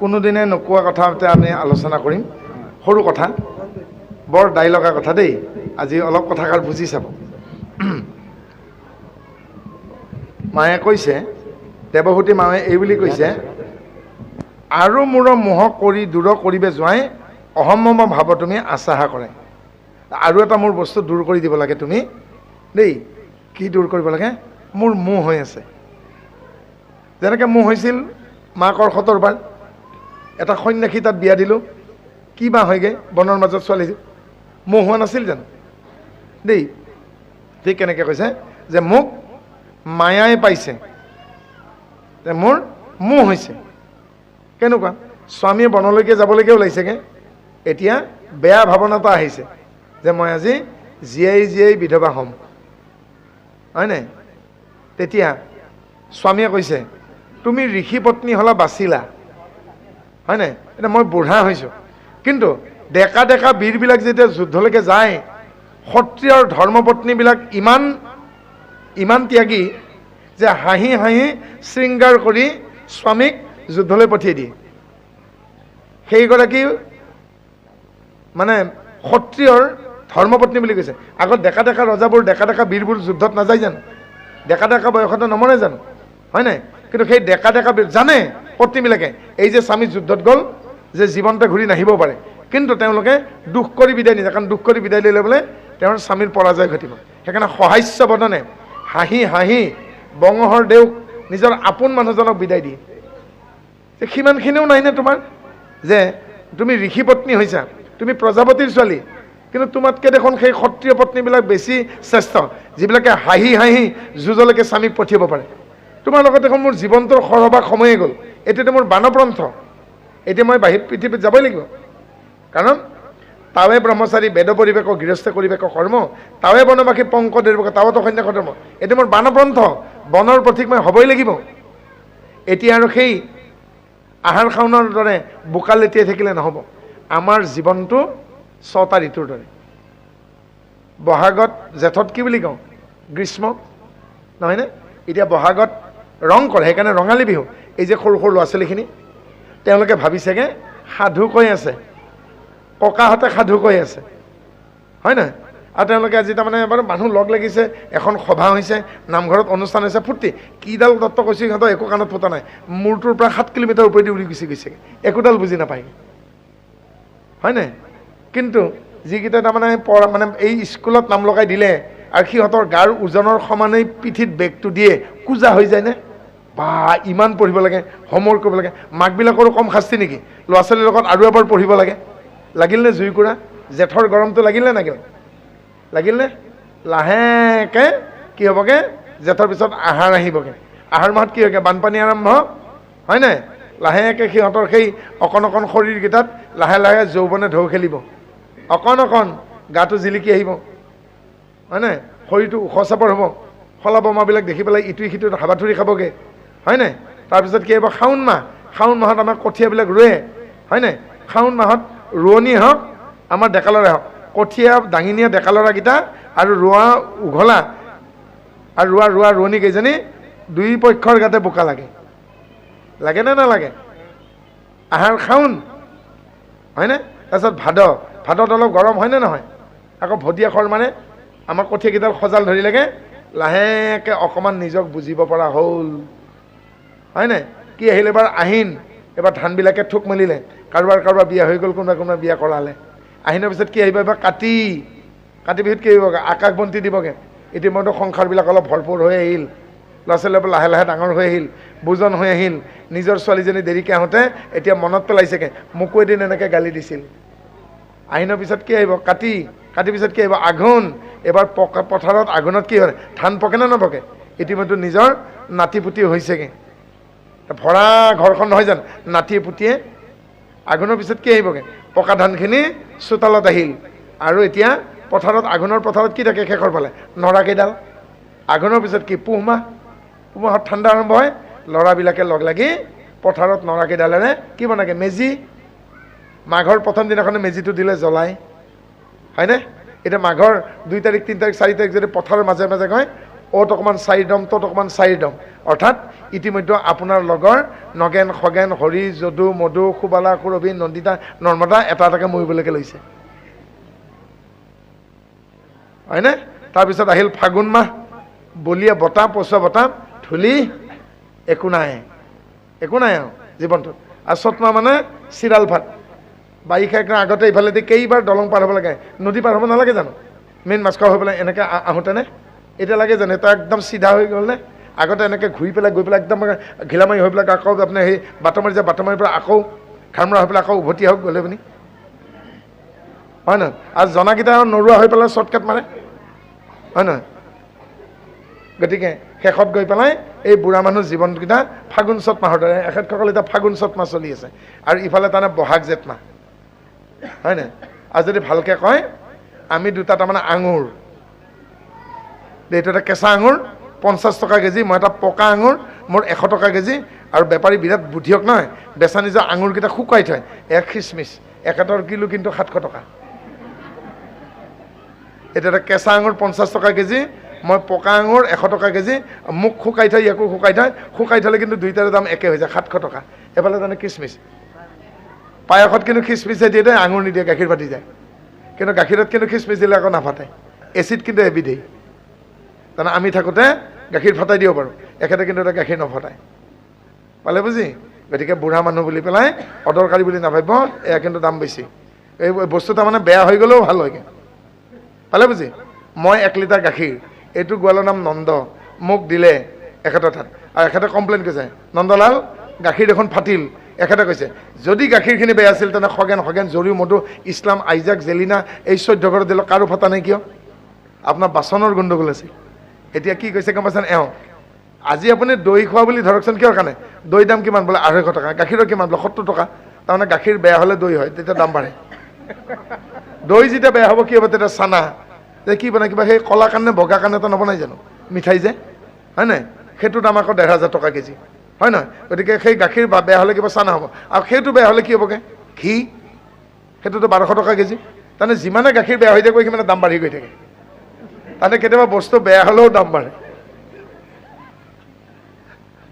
কোনোদিনে নোকোৱা কথা আমি আলোচনা কৰিম। সৰু কথা, বৰ দাই লগা কথা দেই। আজি অলপ কথাষাৰ বুজি চাব। মায়ে কৈছে, দেৱভূতি মায়ে এই বুলি কৈছে, আৰু মোৰ মোহ কৰি দূৰ কৰিবে যোৱাই অহম্মম ভাৱ তুমি আশাহা কৰে। আৰু এটা মোৰ বস্তু দূৰ কৰি দিব লাগে তুমি দেই। কি দূৰ কৰিব লাগে? মোৰ মোহ হৈ আছে। যেনেকৈ মোহ হৈছিল মাকৰ সতৰবাৰ, এটা সন্যাসী তাত বিয়া দিলোঁ, কি বা হয়গৈ বনৰ মাজত ছোৱালী, মোহ হোৱা নাছিল জানো দেই? ঠিক কেনেকৈ কৈছে যে মোক মায়াই পাইছে, মোৰ মোহ হৈছে। কেনেকুৱা? স্বামীয়ে বনলৈকে যাবলৈকে ওলাইছেগৈ, এতিয়া বেয়া ভাৱনা এটা আহিছে যে মই আজি জীয়াই জীয়াই বিধৱা হ'ম, হয়নে? তেতিয়া স্বামীয়ে কৈছে তুমি ঋষি পত্নী হ'লা, বাচিলা, হয়নে? এতিয়া মই বুঢ়া হৈছোঁ, কিন্তু ডেকা ডেকা বীৰবিলাক যেতিয়া যুদ্ধলৈকে যায়, সত্ৰীয়ৰ ধৰ্মপত্নীবিলাক ইমান ত্যাগী যে হাঁহি হাঁহি শৃংগাৰ কৰি স্বামীক যুদ্ধলৈ পঠিয়াই দিয়ে। সেইগৰাকী মানে সত্ৰীয়ৰ ধৰ্মপত্নী বুলি কৈছে। আগত ডেকা ডেকা ৰজাবোৰ, ডেকা ডেকা বীৰবোৰ যুদ্ধত নাযায় জানো? ডেকা ডেকা বয়সতে নমৰে জানো? হয় নাই? কিন্তু সেই ডেকা ডেকা বীৰ জানে পত্নীবিলাকে এই যে স্বামী যুদ্ধত গ'ল যে জীৱনতে ঘূৰি নাহিব পাৰে, কিন্তু তেওঁলোকে দুখ কৰি বিদায় নিদিয়ে, কাৰণ দুখ কৰি বিদায় দিলে বোলে তেওঁৰ স্বামীৰ পৰাজয় ঘটিব। সেইকাৰণে সহাস্য বদনে হাঁহি হাঁহি বঙহৰ দেউক নিজৰ আপোন মানুহজনক বিদায় দিয়ে। সিমানখিনিও নাইনে তোমাৰ যে তুমি ঋষি পত্নী হৈছা, তুমি প্ৰজাপতিৰ ছোৱালী, কিন্তু তোমাতকৈ দেখোন সেই সত্ৰীয় পত্নীবিলাক বেছি শ্ৰেষ্ঠ, যিবিলাকে হাঁহি হাঁহি যুঁজলৈকে স্বামীক পঠিয়াব পাৰে। তোমাৰ লগত দেখোন মোৰ জীৱনটোৰ সৰহভাগ সময়ে গ'ল, এতিয়াতো মোৰ বানপ্ৰন্থ, এতিয়া মই বাহিৰ পৃথিৱীত যাবই লাগিব। কাৰণ তাৱে ব্ৰহ্মচাৰী বেদ পৰিৱেশ গৃহস্থ কৰিবেক কৰ্ম, তাৱে বনবাসী পংক নিৰ্ভক, তাৱতো সন্ন্যাস ধৰ্ম। এতিয়া মোৰ বানপ্ৰন্থ, বনৰ প্ৰতীক মই হ'বই লাগিব। এতিয়া আৰু সেই আহাৰ শাওনৰ দৰে বোকা লেটিয়াই থাকিলে নহ'ব। আমাৰ জীৱনটো 6টা ঋতুৰ দৰে। বহাগত, জেঠত কি বুলি কওঁ? গ্ৰীষ্ম, নহয়নে? এতিয়া বহাগত ৰং কৰে, সেইকাৰণে ৰঙালী বিহু। এই যে সৰু সৰু ল'ৰা ছোৱালীখিনি, তেওঁলোকে ভাবিছেগৈ সাধু কৈ আছে, ককাহঁতে সাধু কৈ আছে, হয় নহয়? আৰু তেওঁলোকে আজি তাৰমানে এবাৰ মানুহ লগ লাগিছে, এখন সভা হৈছে, নামঘৰত অনুষ্ঠান হৈছে, ফূৰ্তি। কিডাল তত্ত্ব কৈছে সিহঁতৰ একো কাণত ফুটা নাই। মূৰটোৰ পৰা 7 কিলোমিটাৰ ওপৰেদি উৰি গুচি গৈছে, একোডাল বুজি নাপায়, হয় নাই? কিন্তু যিকেইটা তাৰমানে মানে এই স্কুলত নাম লগাই দিলে আৰু সিহঁতৰ গাৰ ওজনৰ সমানেই পিঠিত বেগটো দিয়ে, কোজা হৈ যায়নে? বা ইমান পঢ়িব লাগে, হোমৱৰ্ক কৰিব লাগে। মাকবিলাকৰো কম শাস্তি নেকি? ল'ৰা ছোৱালীৰ লগত আৰু এবাৰ পঢ়িব লাগে। লাগিল নে জুইকুৰা? জেঠৰ গৰমটো লাগিল নে নাগিল? লাগিল নে? লাহেকৈ কি হ'বগৈ? জেঠৰ পিছত আহাৰ আহিবগৈ। আহাৰ মাহত কি হয়গৈ? বানপানী আৰম্ভ, হয় নাই? লাহেকৈ সিহঁতৰ সেই অকণ অকণ শৰীৰকেইটাত লাহে লাহে যৌৱনে ঢৌ খেলিব, অকণ অকণ গাটো জিলিকি আহিব, হয় নাই? শৰীৰটো ওখ চাপৰ হ'ব, খলা বোমাবিলাক দেখি পেলাই ইটোৱে সিটোত হাবাথুৰি খাবগৈ, হয় নাই? তাৰপিছত কি হ'ব? শাওণ মাহ, শাওণ মাহত আমাৰ কঠীয়াবিলাক ৰুৱে, হয় নাই? শাওণ মাহত ৰোৱনী হওক, আমাৰ ডেকালৰাই হওক, কঠীয়া দাঙি নিয়া ডেকালৰাকেইটা আৰু ৰোৱা উঘলা আৰু ৰোৱা ৰোৱনী কেইজনী, দুই পক্ষৰ গাতে বোকা লাগে। লাগে নে নালাগে? আহাৰ শাওণ, হয়নে? তাৰপিছত ভাদত অলপ গৰম হয়নে নহয়? আকৌ ভদীয়া খৰ মানে আমাৰ কঠীয়াকেইডাল সজাল ধৰিলেগে, লাহেকৈ অকণমান নিজক বুজিব পৰা হ'ল, হয় নাই? কি আহিল এবাৰ? আহিন। এবাৰ ধানবিলাকে ঠোক মেলিলে, কাৰোবাৰ বিয়া হৈ গ'ল, কোনোবা বিয়া কৰালে। আহিনৰ পিছত কি আহিব? এবাৰ কাতি বিহুত কি আহিবগৈ? আকাশ বন্তি দিবগৈ। ইতিমধ্যে সংসাৰবিলাক অলপ ভৰপূৰ হৈ আহিল, ল'ৰা ছোৱালীবোৰ লাহে লাহে ডাঙৰ হৈ আহিল, বুজন হৈ আহিল। নিজৰ ছোৱালীজনী দেৰিকৈ আহোঁতে এতিয়া মনত পেলাইছেগৈ, মোকো এদিন এনেকৈ গালি দিছিল। আহিনৰ পিছত কি আহিব? কাতি পিছত কি আহিব? আঘোণ। এবাৰ পথাৰত আঘোণত কি হয়? ধান পকে নে নপকে? ইতিমধ্যে নিজৰ নাতি পুতি হৈছেগৈ, ভৰা ঘৰখন নহয় জানো নাতিয়ে পুতিয়ে। আঘোণৰ পিছত কি আহিবগৈ? পকা ধানখিনি চোতালত আহিল। আৰু এতিয়া পথাৰত, আঘোণৰ পথাৰত কি থাকে? শেষৰ ফালে নৰাকেইডাল। আঘোণৰ পিছত কি? পুহ মাহত ঠাণ্ডা আৰম্ভ হয়, ল'ৰাবিলাকে লগ লাগি পথাৰত নৰাকেইডালেৰে কি বনাগে? মেজি। মাঘৰ প্ৰথম দিনাখনে মেজিটো দিলে জ্বলাই, হয়নে? এতিয়া মাঘৰ 2 তাৰিখ 3 তাৰিখ 4 তাৰিখ যদি পথাৰৰ মাজে মাজে কয়, অ'ত অকণমান 4 দম, ত'ত অকণমান 4 দম, অৰ্থাৎ ইতিমধ্যে আপোনাৰ লগৰ নগেন খগেন হৰি যদু মধু সুবালা সুৰভি নন্দিতা নৰ্মদা এটা এটাকৈ মৰিবলৈকে লৈছে, হয়নে? তাৰপিছত আহিল ফাগুন মাহ, বলিয়া বতাহ পচোৱা বতাহ ধূলি, একো নাই আৰু জীৱনটোত। আৰু চ'ত মাহ মানে চিৰাল ভাত, বাৰিষা আগতে ইফালেদি কেইবাৰ দলং পাৰ হ'ব লাগে, নদী পাৰ হ'ব নালাগে জানো? মেইন মাছখোৱা হৈ পেলাই এনেকৈ আহোঁতেনে এতিয়া লাগে জানো? এটা একদম চিধা হৈ গ'ল নে? আগতে এনেকৈ ঘূৰি পেলাই গৈ পেলাই একদম ঘিলামাৰি হৈ পেলাই আকৌ আপোনাৰ সেই বাটমাৰি যায়, বাটমাৰিৰ পৰা আকৌ খামৰা হৈ পেলাই আকৌ উভতি আহক গ'লে আপুনি, হয় নহয়? আৰু জনাকেইটা নৰুৱা হৈ পেলাই শ্বৰ্টকাট মাৰে, হয় নহয়? গতিকে শেষত গৈ পেলাই এই বুঢ়া মানুহ জীৱনকেইটা ফাগুন চ'ত মাহৰ দৰে, এখেতসকল এতিয়া ফাগুন চ'ত মাহ চলি আছে, আৰু ইফালে তাৰমানে বহাগ জেঠ মাহ, হয় নাই? আৰু যদি ভালকৈ কয় আমি দুটা তাৰমানে আঙুৰ, এইটো এটা কেঁচা আঙুৰ 50 টকা কেজি, মই এটা পকা আঙুৰ মোৰ 100 টকা কেজি, আৰু বেপাৰী বিৰাট বুদ্ধিয়ক নহয়, বেচা নিজৰ আঙুৰকেইটা শুকুৱাই থয়, এক খিচমিচ এখেতৰ কিলো কিন্তু 700 টকা। এইটো এটা কেঁচা আঙুৰ 50 টকা কেজি, মই পকা আঙুৰ 100 টকা কেজি, মোক শুকাই থয়, ইয়াকো শুকাই থ'লে কিন্তু দুইটাৰে দাম একে হৈ যায়, 700 টকা। এফালে তাৰমানে খিচমিচ, পায়সত কিন্তু খিচমিচে দিয়ে দেই, আঙুৰ নিদিয়ে, গাখীৰ ফাটি যায়। কিন্তু গাখীৰত কিন্তু খিচমিচ দিলে আকৌ নাফাটে, এচিড কিন্তু এবিধেই, তাৰমানে আমি থাকোঁতে গাখীৰ ফটাই দিব পাৰোঁ, এখেতে কিন্তু এটা গাখীৰ নফটায়, পালে বুজি? গতিকে বুঢ়া মানুহ বুলি পেলাই অদৰকাৰী বুলি নাভাবিব, এয়া কিন্তু দাম বেছি। এই বস্তু তাৰমানে বেয়া হৈ গ'লেও ভাল হয়গৈ, পালে বুজি? মই 1 লিটাৰ গাখীৰ, এইটো গোৱালৰ নাম নন্দ, মোক দিলে এখেতৰ তাত, আৰু এখেতে কমপ্লেইন কৰিছে, নন্দলাল গাখীৰ দেখোন ফাটিল। এখেতে কৈছে যদি গাখীৰখিনি বেয়া আছিল তেনে খগেন জৰিউ মধু ইছলাম আইজাক জেলিনা এই 14 ঘৰত দিলক, কাৰো ফটা নাই কিয়? আপোনাৰ বাচনৰ গণ্ডগোল আছিল। এতিয়া কি কৈছে গম পাইছেনে? আজি আপুনি দৈ খোৱা বুলি ধৰকচোন, কিহৰ কাৰণে? দৈ দাম কিমান বোলে? 250 টকা। গাখীৰৰ কিমান বোলে? 70 টকা। তাৰমানে গাখীৰ বেয়া হ'লে দৈ হয়, তেতিয়া দাম বাঢ়ে। দৈ যেতিয়া বেয়া হ'ব কি হ'ব? তেতিয়া চানা যে কি বনায়, কিবা সেই কলা কাৰণে বগা কাৰণে এটা নবনাই জানো মিঠাই যে, হয় নাই? সেইটোৰ দাম আকৌ 1500 টকা কেজি, হয় নহয়? গতিকে সেই গাখীৰ বেয়া হ'লে কিবা চানা হ'ব, আৰু সেইটো বেয়া হ'লে কি হ'বগৈ? ঘি, সেইটোতো 1200 টকা কেজি। তাৰমানে যিমানে গাখীৰ বেয়া হৈ থাকে সিমানে দাম বাঢ়ি গৈ থাকে, তাৰমানে কেতিয়াবা বস্তু বেয়া হ'লেও দাম বাঢ়ে,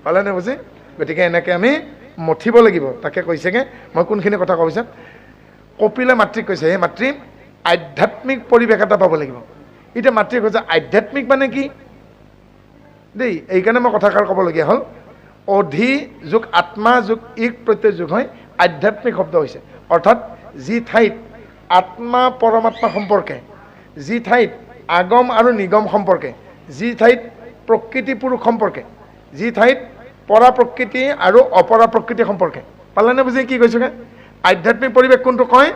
পালেনে বুজি? গতিকে এনেকৈ আমি মঠিব লাগিব। তাকে কৈছেগৈ, মই কোনখিনি কথা কৈছে, কপিলে মাতৃক কৈছে, সেই মাতৃ আধ্যাত্মিক পৰিৱেশ এটা পাব লাগিব। এতিয়া মাতৃয়ে কৈছে আধ্যাত্মিক মানে কি দেই, এইকাৰণে মই কথাষাৰ ক'বলগীয়া হ'ল। অধি যোগ আত্মা যোগ ইক প্ৰত্যয় যোগ হয় আধ্যাত্মিক শব্দ হৈছে, অৰ্থাৎ যি ঠাইত আত্মা পৰমাত্মা সম্পৰ্কে, যি ঠাইত আগম আৰু নিগম সম্পৰ্কে, যি ঠাইত প্ৰকৃতি পুৰুষ সম্পৰ্কে, যি ঠাইত পৰা প্ৰকৃতি আৰু অপৰা প্ৰকৃতি সম্পৰ্কে, পালেনে বুজি? কি কৈছোগে? আধ্যাত্মিক পৰিৱেশ কোনটো কয়?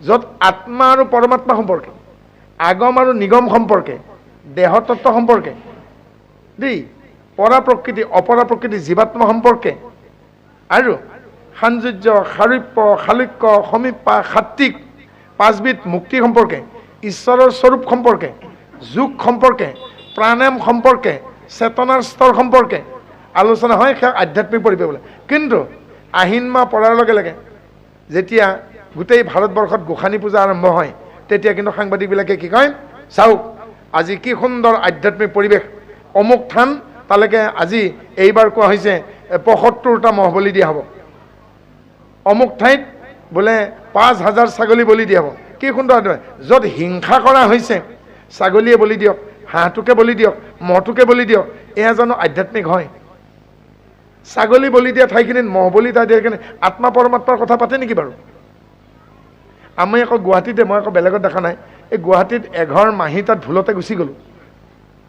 য'ত আত্মা আৰু পৰমাত্মা সম্পৰ্কে, আগম আৰু নিগম সম্পৰ্কে, দেহতত্ত্ব সম্পৰ্কে দেই, পৰা প্ৰকৃতি অপৰা প্ৰকৃতি জীৱাত্মা সম্পৰ্কে, আৰু সাঞ্জুৰ্য সাৰূপ্য শালুক্য সমীপা সাত্বিক 5 বিধ মুক্তি সম্পৰ্কে, ঈশ্বৰৰ স্বৰূপ সম্পৰ্কে, যোগ সম্পৰ্কে, প্ৰাণায়াম সম্পৰ্কে, চেতনাৰ স্তৰ সম্পৰ্কে আলোচনা হয়, সেয়া আধ্যাত্মিক পৰিৱেশ বোলে। কিন্তু আহিন মাহ পৰাৰ লগে লগে যেতিয়া গোটেই ভাৰতবৰ্ষত গোসানী পূজা আৰম্ভ হয়, তেতিয়া কিন্তু সাংবাদিকবিলাকে কি কয়, চাওক আজি কি সুন্দৰ আধ্যাত্মিক পৰিৱেশ, অমুক থান তালৈকে আজি এইবাৰ কোৱা হৈছে 75টা মহ বলি দিয়া হ'ব, অমুক ঠাইত বোলে 5000 ছাগলী বলি দিয়া হ'ব। কি সুন্দৰ, য'ত হিংসা কৰা হৈছে ছাগলীয়ে বলি দিয়ক, হাঁহটোকে বলি দিয়ক, মহটোকে বলি দিয়ক, এয়া জানো আধ্যাত্মিক হয়? ছাগলী বলি দিয়া ঠাইখিনিত মহ বলি দিয়া ঠাইখিনিত আত্মা পৰমাত্মাৰ কথা পাতে নেকি বাৰু? আমি আকৌ গুৱাহাটীতে, মই আকৌ বেলেগত দেখা নাই, এই গুৱাহাটীত এঘৰ মাহী তাত ভুলতে গুচি গ'লোঁ।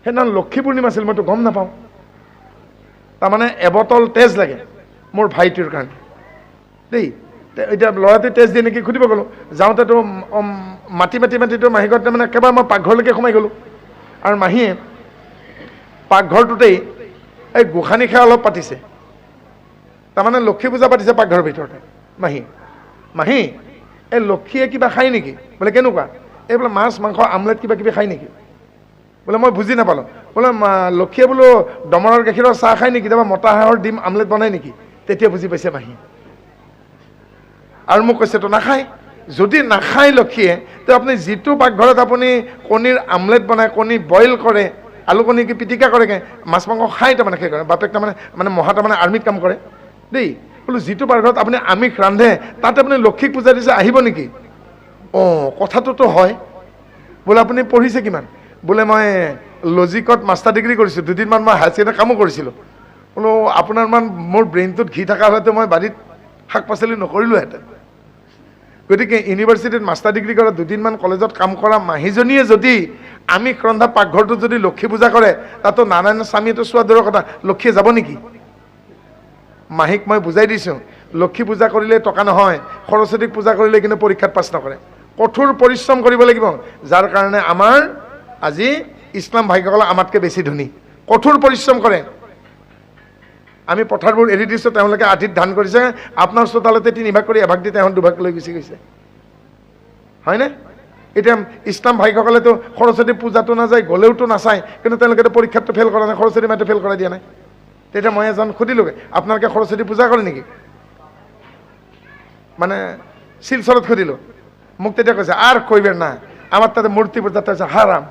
সেইদিনা লক্ষী পূৰ্ণিমা আছিল, মইতো গম নাপাওঁ। তাৰমানে এবটল তেজ লাগে মোৰ ভাইটিৰ কাৰণে দেই। এতিয়া ল'ৰাটোৱে তেজ দিয়ে নেকি সুধিব গ'লোঁ, যাওঁতেতো মাতিতো মাহী ঘৰত, তাৰমানে একেবাৰে মই পাকঘৰলৈকে সোমাই গ'লোঁ, আৰু মাহীয়ে পাকঘৰটোতেই এই গোসানী সেৱা অলপ পাতিছে, তাৰমানে লক্ষী পূজা পাতিছে পাকঘৰৰ ভিতৰতে। মাহী এই লক্ষীয়ে কিবা খায় নেকি? বোলে কেনেকুৱা? এই বোলে মাছ মাংস আমলেট কিবা কিবি খায় নেকি? বোলে মই বুজি নাপালোঁ। বোলে লক্ষীয়ে বোলো দমৰাৰ গাখীৰৰ চাহ খায় নেকি, কেতিয়াবা মতা হাঁহৰ ডিম আমলেট বনায় নেকি? তেতিয়া বুজি পাইছে মাহী, আৰু মোক কৈছে তো নাখায়। যদি নাখায় লক্ষীয়ে, তো আপুনি যিটো পাকঘৰত আপুনি কণীৰ আমলেট বনায়, কণী বইল কৰে, আলু কণী কি পিটিকা কৰেগৈ, মাছ মাংস খাই তাৰমানে সেই কৰে। বাপেক তাৰমানে মহা তাৰমানে আৰ্মিত কাম কৰে দেই। বোলো যিটো পাকঘৰত আপুনি আমিষ ৰান্ধে তাতে আপুনি লক্ষীক পূজা দিছে, আহিব নেকি? অঁ কথাটোতো হয়। বোলে আপুনি পঢ়িছে কিমান? বোলে মই লজিকত মাষ্টাৰ ডিগ্ৰী কৰিছোঁ, দুদিনমান মই হায়াৰ ছেকেণ্ডেৰী কামো কৰিছিলোঁ। বোলো আপোনাৰ মোৰ ব্ৰেইনটোত ঘি থকা হ'লেতো মই বাৰীত শাক পাচলি নকৰিলোহেঁতেন। গতিকে ইউনিভাৰ্চিটিত মাষ্টাৰ ডিগ্ৰী কৰা, দুদিনমান কলেজত কাম কৰা মাহীজনীয়ে যদি আমিষ ৰন্ধা পাকঘৰটোত যদি লক্ষী পূজা কৰে, তাতো নাৰায়ণ স্বামীটো চোৱা দূৰৰ কথা, লক্ষীয়ে যাব নেকি? মাহীক মই বুজাই দিছোঁ, লক্ষী পূজা কৰিলে টকা নহয়, সৰস্বতীক পূজা কৰিলে কিন্তু পৰীক্ষাত পাছ নকৰে। কঠোৰ পৰিশ্ৰম কৰিব লাগিব, যাৰ কাৰণে আমাৰ আজি ইছলাম ভাইসকল আমাতকৈ বেছি ধনী, কঠোৰ পৰিশ্ৰম কৰে। আমি পথাৰবোৰ এৰি দিছোঁ, তেওঁলোকে আধিত ধান কৰিছে, আপোনাৰ চোতালতে 3 ভাগ কৰি এভাগ দি তেওঁ 2 ভাগ লৈ গুচি গৈছে, হয়নে? এতিয়া ইছলাম ভাইসকলেতো সৰস্বতী পূজাটো নাযায়, গ'লেওতো নাচায়, কিন্তু তেওঁলোকেতো পৰীক্ষাতটো ফেইল কৰা নাই, সৰস্বতী মাইটো ফেইল কৰাই দিয়া নাই। তেতিয়া মই এজন সুধিলোগৈ, আপোনালোকে সৰস্বতী পূজা কৰে নেকি? মানে শিলচৰত সুধিলোঁ, মোক তেতিয়া কৈছে আর কইবেন না, আমার তাতে মূর্তি পূজাটা হচ্ছে হারাম,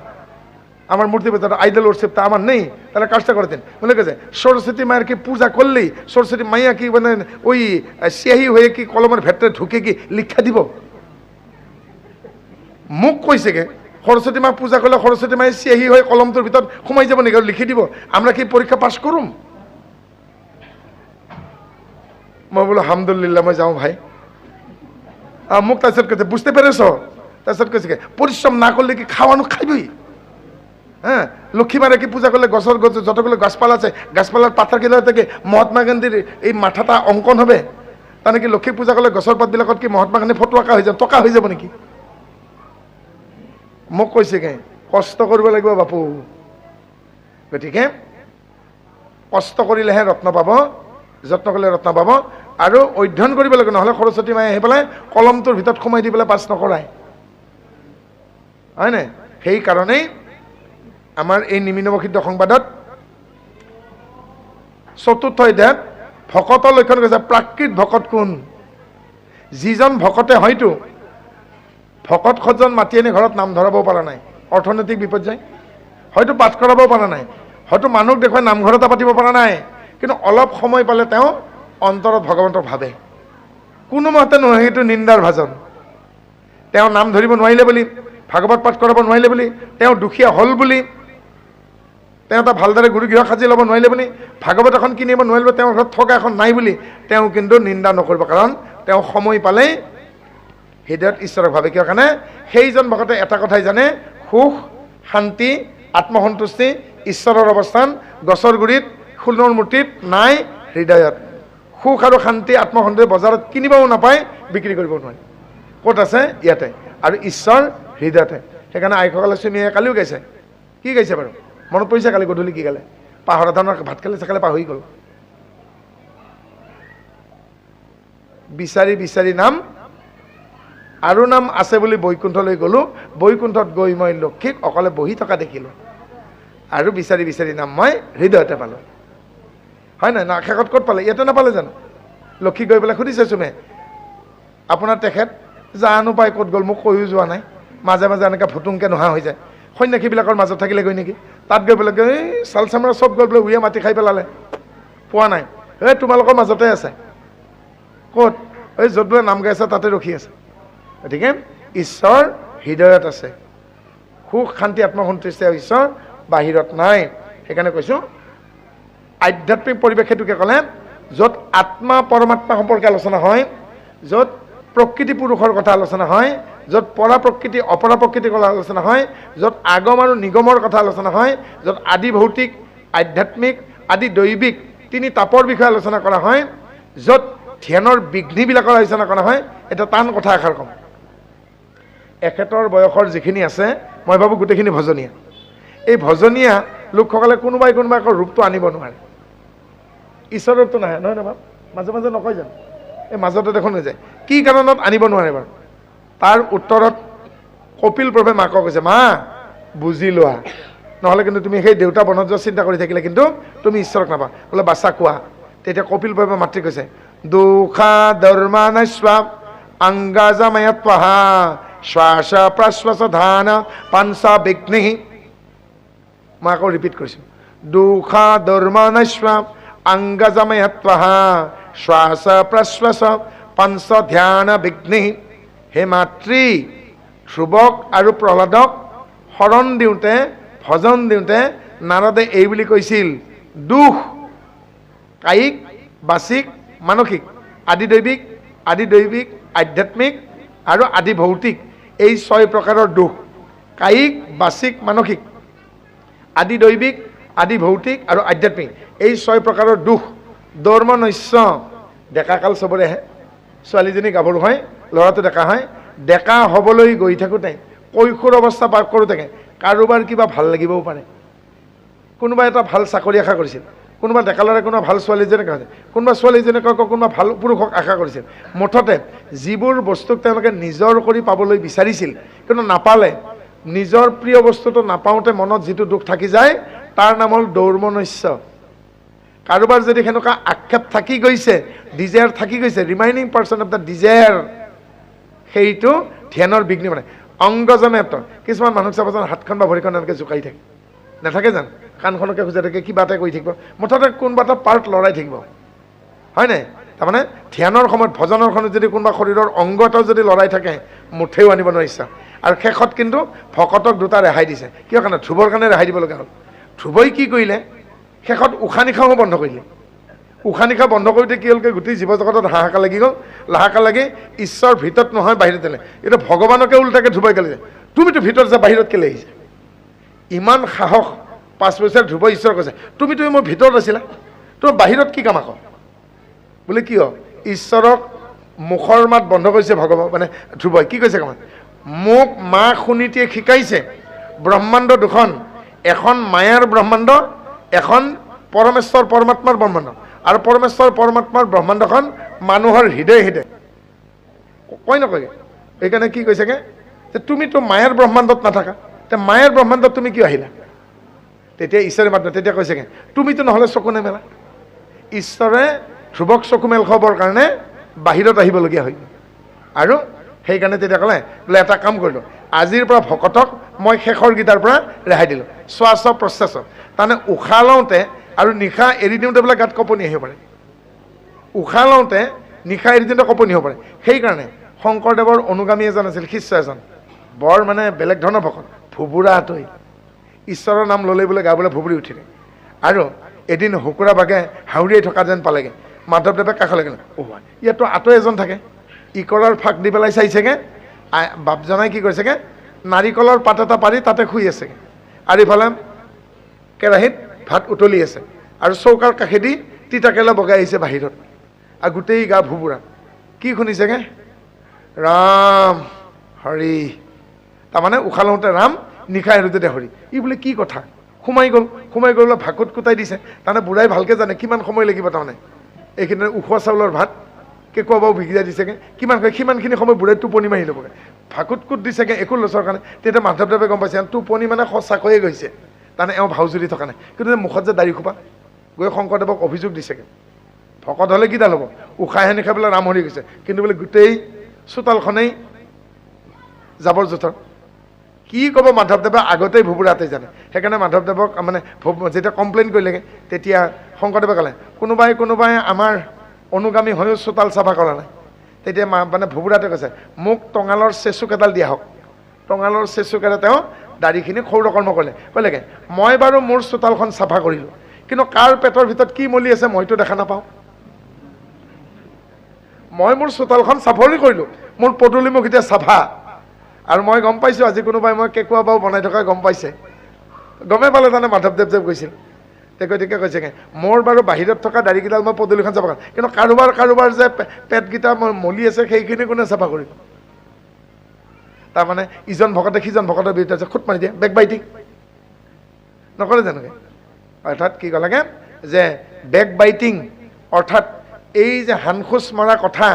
আমার মূর্তি পূজাটা আইডল ওরশিপটা আমার নেই, তাহলে কাজটা করে দিন। মনে গেছে সরস্বতী মায়ের কি পূজা করলেই সরস্বতী মাইয়া কি মানে ওই সিয়াহি হয়ে কি কলমের ভেতরে ঢুকে কি লিখা দিব? মোক কইছে গে সরস্বতী মা পূজা করলে সরস্বতী মায়ের সিয়াহি হয়ে কলমটোর ভিতর সোমাই যাব নাকি, লিখে দিব? আমরা কি পরীক্ষা পাস করুম? মই বলো আলহামদুলিল্লাহ, মই যাও ভাই। মোক তাৰপিছত কৈছে বুঝতে পেৰেছ? তাৰপিছত কৈছে পরিশ্রম না করলে কি খাওয়ানো খাইবই? হ্যাঁ, লক্ষ্মী মারে কি পূজা করলে গছর যতগুলো গাছপালা আছে গাছপালার পাতার কিনার থেকে মহাত্মা গান্ধীর এই মাথাটা অঙ্কন হবে? তা নাকি লক্ষ্মী পূজা করলে গছর পাতবিলাকত কি মহাত্মা গান্ধী ফটো আঁকা হয়ে যাব, টকা হয়ে যাব নাকি? মোক কৈছে কে কষ্ট কৰিব লাগিব বাপু। গতিকে কষ্ট কৰিলেহে ৰত্ন পাব, যত্ন কৰিলে ৰত্ন পাব, আৰু অধ্যয়ন কৰিব লাগিব, নহ'লে সৰস্বতী মায়ে আহি পেলাই কলমটোৰ ভিতৰত সোমাই দি পেলাই পাছ নকৰায়, হয়নে? সেইকাৰণেই আমাৰ এই নিমিনবসিদ্ধ সংবাদত ৪ৰ্থ অধ্যায়ত ভকতৰ লক্ষণ কৈছে। প্ৰাকৃত ভকত কোন? যিজন ভকতে হয়তো ভকত সজন মাতি আনি ঘৰত নাম ধৰাব পৰা নাই, অৰ্থনৈতিক বিপৰ্যয়, হয়তো পাঠ কৰাব পৰা নাই, হয়তো মানুহক দেখুৱাই নামঘৰ এটা পাতিব পৰা নাই, কিন্তু অলপ সময় পালে তেওঁ অন্তৰত ভগৱন্তক ভাবে। কোনোমতে নহয় সেইটো নিন্দাৰ ভাজন। তেওঁ নাম ধৰিব নোৱাৰিলে বুলি, ভাগৱত পাঠ কৰাব নোৱাৰিলে বুলি, তেওঁ দুখীয়া হ'ল বুলি, তেওঁ এটা ভালদৰে গুৰু গৃহ সাজি ল'ব নোৱাৰিলে বুলি, ভাগৱত এখন কিনিব নোৱাৰিলে, তেওঁৰ ঘৰত থকা এখন নাই বুলি তেওঁ কিন্তু নিন্দা নকৰিব, কাৰণ তেওঁ সময় পালেই হৃদয়ত ঈশ্বৰক ভাবে। কিয় কাৰণে সেইজন ভকতে এটা কথাই জানে, সুখ শান্তি আত্মসন্তুষ্টি ঈশ্বৰৰ অৱস্থান গছৰ গুৰিত সোণৰ মূৰ্তিত নাই, হৃদয়ত। সুখ আৰু শান্তি আত্মসন্তুষ্টি বজাৰত কিনিবও নাপায়, বিক্ৰী কৰিবও নোৱাৰে। ক'ত আছে? ইয়াতে। আৰু ঈশ্বৰ হৃদয়তে। সেইকাৰণে আইসকলে চুমিয়ে কালিও গাইছে। কি গাইছে বাৰু? মনত পৰিছে কালি গধূলি কি গালে? পাহৰা ধানৰ ভাত খালে চাকালে পাহৰি গ'ল। বিচাৰি বিচাৰি নাম আৰু নাম আছে বুলি বৈকুণ্ঠলৈ গ'লো, বৈকুণ্ঠত গৈ মই লক্ষ্মীক অকলে বহি থকা দেখিলোঁ, আৰু বিচাৰি বিচাৰি নাম মই হৃদয়তে পালোঁ। হয় নাই? না শেষত ক'ত পালে? ইয়াতে নাপালে জানো? লক্ষ্মী গৈ পেলাই সুধিছে চুমে, আপোনাৰ তেখেত জানো পাই ক'ত গ'ল, মোক কৈও যোৱা নাই, মাজে মাজে এনেকৈ ভুটুংকৈ নোহোৱা হৈ যায়, সন্যাসীবিলাকৰ মাজত থাকিলে গৈ নেকি? তাত গৈ পেলাই এই চাল চামৰা চব গৈ পেলাই উৰিয়া মাটি খাই পেলালে, পোৱা নাই। এই তোমালোকৰ মাজতে আছে। ক'ত? এই য'ত বোলে নাম গাই আছে তাতে ৰখি আছে। গতিকে ঈশ্বৰ হৃদয়ত আছে, সুখ শান্তি আত্মসন্তুষ্টি ঈশ্বৰ বাহিৰত নাই। সেইকাৰণে কৈছোঁ আধ্যাত্মিক পৰিৱেশ সেইটোকে ক'লে, য'ত আত্মা পৰমাত্মা সম্পৰ্কে আলোচনা হয়, য'ত প্ৰকৃতি পুৰুষৰ কথা আলোচনা হয়, য'ত পৰা প্ৰকৃতি অপৰা প্ৰকৃতিৰ কথা আলোচনা হয়, য'ত আগম আৰু নিগমৰ কথা আলোচনা হয়, য'ত আদি ভৌতিক আধ্যাত্মিক আদি দৈবিক 3 তাপৰ বিষয়ে আলোচনা কৰা হয়, য'ত ধ্যানৰ বিঘ্নিবিলাকৰ আলোচনা কৰা হয়। এটা টান কথা এষাৰ কম, এখেতৰ বয়সৰ যিখিনি আছে মই ভাবোঁ গোটেইখিনি ভজনীয়া। এই ভজনীয়া লোকসকলে কোনোবাই আকৌ ৰূপটো আনিব নোৱাৰে, ঈশ্বৰৰটো নাহে নহয় নহয়, মাজে মাজে নকয় জানো? এই মাজতে দেখোন হৈ যায়। কি কাৰণত আনিব নোৱাৰে বাৰু? তাৰ উত্তৰত কপিল প্ৰভে মাকক কৈছে, মা বুজি লোৱা, নহ'লে কিন্তু তুমি সেই দেউতা বনত যোৱা চিন্তা কৰি থাকিলে কিন্তু তুমি ঈশ্বৰক নাপা। বোলে বাচ্চা কোৱা। তেতিয়া কপিল প্ৰভে মাতৃ কৈছে, দুখা ধৰ্মানাস্বা অংগাজাময়ত্বহা শ্বাস প্ৰশ্বাস ধান পাঞ্চা বিঘ্নি। মই আকৌ ৰিপিট কৰিছোঁ দুখা ধৰ্মনস্বা অংগজময়ত্বহা শ্বাস প্ৰশ্বাস পঞ্চ ধ্যান বিঘ্নি। হে মাতৃ, ধ্ৰুৱক আৰু প্ৰহ্লাদক শৰণ দিওঁতে ভজন দিওঁতে নাৰদে এই বুলি কৈছিল, দুখ কায়িক, বাচিক, মানসিক, আদিদৈৱিক, আধ্যাত্মিক আৰু আদি ভৌতিক, এই 6 প্ৰকাৰৰ দুখ। কায়িক, বাচিক, মানসিক, আদিদৈৱিক, আদি ভৌতিক আৰু আধ্যাত্মিক, এই 6 প্ৰকাৰৰ দুখ। দৌৰ্মনস্য, ডেকাকাল চবৰে আহে। ছোৱালীজনী গাভৰু হয়, ল'ৰাটো ডেকা হয়। ডেকা হ'বলৈ গৈ থাকোঁতে, কৈশোৰ অৱস্থা পাৰ কৰোঁতে কাৰোবাৰ কিবা ভাল লাগিবও পাৰে। কোনোবা এটা ভাল চাকৰি আশা কৰিছিল, কোনোবা ডেকা ল'ৰাই কোনোবা ভাল ছোৱালীজনীক আছে, কোনোবা ছোৱালীজনীক কোনোবা ভাল পুৰুষক আশা কৰিছিল। মুঠতে যিবোৰ বস্তুক তেওঁলোকে নিজৰ কৰি পাবলৈ বিচাৰিছিল কিন্তু নাপালে, নিজৰ প্ৰিয় বস্তুটো নাপাওঁতে মনত যিটো দুখ থাকি যায় তাৰ নাম হ'ল দৌৰ্মনস্য। কাৰোবাৰ যদি সেনেকুৱা আক্ষেপ থাকি গৈছে, ডিজায়াৰ থাকি গৈছে, ৰিমাইনিং পাৰ্চন অফ দ্য ডিজায়াৰ, সেইটো ধ্যানৰ বিঘ্নি মানে। অংগজমেত কিছুমান মানুহ চাবচোন হাতখন বা ভৰিখন এনেকৈ জোকাই থাকে, নাথাকে জানো? কাণখনকে খোজাই থাকে, কিবা এটা কৰি থাকিব, মুঠতে কোনোবা এটা পাৰ্ট লৰাই থাকিব, হয় নাই? তাৰমানে ধ্যানৰ সময়ত, ভজনৰ সময়ত যদি কোনোবা শৰীৰৰ অংগ এটাও যদি লৰাই থাকে, মুঠেও আনিব নোৱাৰিছা। আৰু শেষত কিন্তু ভকতক 2টা ৰেহাই দিছে। কিয় কাৰণে? ধ্ৰুৱৰ কাৰণে ৰেহাই দিব লগা হ'ল। ধ্ৰুৱই কি কৰিলে? শেষত উশাহ নিশাহো বন্ধ কৰিলে। উশাহ নিশাহ বন্ধ কৰোঁতে কি হ'লগৈ? গোটেই জীৱ জগতত হাহাকাৰ লাগি গ'ল। হাহাকাৰ লাগি ঈশ্বৰ ভিতৰত নহয় বাহিৰত দিলে। এতিয়া ভগৱানকে উল্টাকে ধ্ৰুৱই কেলে, তুমিতো ভিতৰত যা, বাহিৰত কেলে আহিছা? ইমান সাহস 5 বছৰ ধ্ৰুৱ ঈশ্বৰ কৈছে, তুমিতো মোৰ ভিতৰত আছিলা, তোমাৰ বাহিৰত কি কাম আকৌ? বোলে কিয়? ঈশ্বৰক মুখৰ মাত বন্ধ কৰিছে ভগৱান, মানে ধ্ৰুৱই কি কৈছে কামত? মোক মা সুনীতিয়ে শিকাইছে ব্ৰহ্মাণ্ড 2খন, এখন মায়াৰ ব্ৰহ্মাণ্ড, এখন পৰমেশ্বৰ পৰমাত্মাৰ ব্ৰহ্মাণ্ড। আৰু পৰমেশ্বৰ পৰমাত্মাৰ ব্ৰহ্মাণ্ডখন মানুহৰ হৃদয় হৃদয় কয় নকয়? সেইকাৰণে কি কৈছেগে যে তুমিতো মায়াৰ ব্ৰহ্মাণ্ডত নাথাকা, তে মায়াৰ ব্ৰহ্মাণ্ডত তুমি কিয় আহিলা? তেতিয়া ঈশ্বৰে মাত, তেতিয়া কৈছেগে তুমিতো নহ'লে চকু নেমেলা। ঈশ্বৰে ধ্ৰুৱক চকু মেল খাবৰ কাৰণে বাহিৰত আহিবলগীয়া হয়। আৰু সেইকাৰণে তেতিয়া ক'লে, বোলে এটা কাম কৰিলোঁ, আজিৰ পৰা ভকতক মই শেষৰ গীতাৰ পৰা ৰেহাই দিলোঁ। শ্বাস প্ৰশ্বাস, তাৰমানে উশাহ লওঁতে আৰু নিশা এৰি দিওঁতে বোলে গাত কঁপনি আহিব পাৰে। উশাহ লওঁতে নিশা এৰি দিওঁতে কঁপনি হ'ব পাৰে। সেইকাৰণে শংকৰদেৱৰ অনুগামী এজন আছিল, শিষ্য এজন, বৰ মানে বেলেগ ধৰণৰ ভকত, ভুবুৰা আঁতৰি ঈশ্বৰৰ নাম ল'লেই বোলে গা বোলে ভুবুৰি উঠিলে। আৰু এদিন শুকুৰা বাঘে হাউৰিয়াই থকা যেন পালেগৈ। মাধৱদেৱে কাষলৈ গ'লে, ইয়াততো আঁতৰি এজন থাকে, ইকৰাৰ ফাঁক দি পেলাই চাইছেগৈ, বাপজনাই কি কৰিছেগৈ, নাৰিকলৰ পাত এটা পাৰি তাতে শুই আছেগৈ। আৰু ইফালে কেৰাহীত ভাত উতলি আছে, আৰু চৌকাৰ কাষেদি তিতাকেৰেলা বগাই আহিছে বাহিৰত, আৰু গোটেই গা ভুবুৰা। কি শুনিছেগৈ? ৰাম হৰি। তাৰমানে উশাহ লওঁতে ৰাম, নিশা এৰোঁতে হৰি। ই বোলে কি কথা? সোমাই গ'ল বোলে ভাকুত কুটাই দিছে। তাৰমানে বুঢ়াই ভালকৈ জানে কিমান সময় লাগিব। তাৰমানে এইখিনি উখোৱা চাউলৰ ভাত কেঁকুৰা বাৰু ভিজাই দিছেগৈ, কিমান সিমানখিনি সময় বুঢ়াই টোপনি মাৰি ল'বগৈ। ভাকুত কুট দিছেগৈ একো লচৰ কাৰণে। তেতিয়া মাধৱদেৱে গম পাইছে টোপনি মানে সঁচাকৈয়ে গৈছে, তাৰমানে এওঁ ভাওজুৰি থকা নাই। কিন্তু মুখত যে দাড়ি খোপা, গৈ শংকৰদেৱক অভিযোগ দিছেগৈ। ভকত হ'লে কিডাল হ'ব, উশাহে নিশাই পেলাই ৰাম হৰি গৈছে, কিন্তু বোলে গোটেই চোতালখনেই জাবৰ জোথৰ। কি ক'ব মাধৱদেৱে আগতেই ভুবুৰাতে জানে। সেইকাৰণে মাধৱদেৱক মানে যেতিয়া কমপ্লেইন কৰিলেগৈ, তেতিয়া শংকৰদেৱে ক'লে কোনোবাই আমাৰ অনুগামী হৈও চোতাল চাফা কৰা নাই। তেতিয়া মানে ভুবুৰাতে কৈছে, মোক টঙালৰ চেচুক এডাল দিয়া হওক। টঙালৰ চেচুকেৰে তেওঁ দাড়িখিনি ক্ষৌৰকৰ্ম ক'লেগৈ, মই বাৰু মোৰ চোতালখন চাফা কৰিলোঁ, কিন্তু কাৰ পেটৰ ভিতৰত কি মলি আছে মইতো দেখা নাপাওঁ। মই মোৰ চোতালখন চাফৰি কৰিলোঁ, মোৰ পদূলিমুখ এতিয়া চাফা। আৰু মই গম পাইছোঁ আজি কোনোবাই মই কেঁকুৰা বাৰু বনাই থকা গম পাইছে, গমেই পালে তাৰমানে মাধৱদেৱ যে গৈছিল। গতিকে কৈছেগৈ, মোৰ বাৰু বাহিৰত থকা দাড়িকেইডাল মই পদূলিখন চাফা কৰিম, কিন্তু কাৰোবাৰ যে পেটকেইটা মলি আছে সেইখিনি কোনে চাফা কৰিব? তাৰমানে ইজন ভকতে সিজন ভকতৰ বিৰুদ্ধে খুট মাৰি দিয়ে, বেক বাইটিং নকৰে জানোকে? অৰ্থাৎ কি ক'লেগে যে বেক বাইটিং, অৰ্থাৎ এই যে হানখোজ মৰা কথা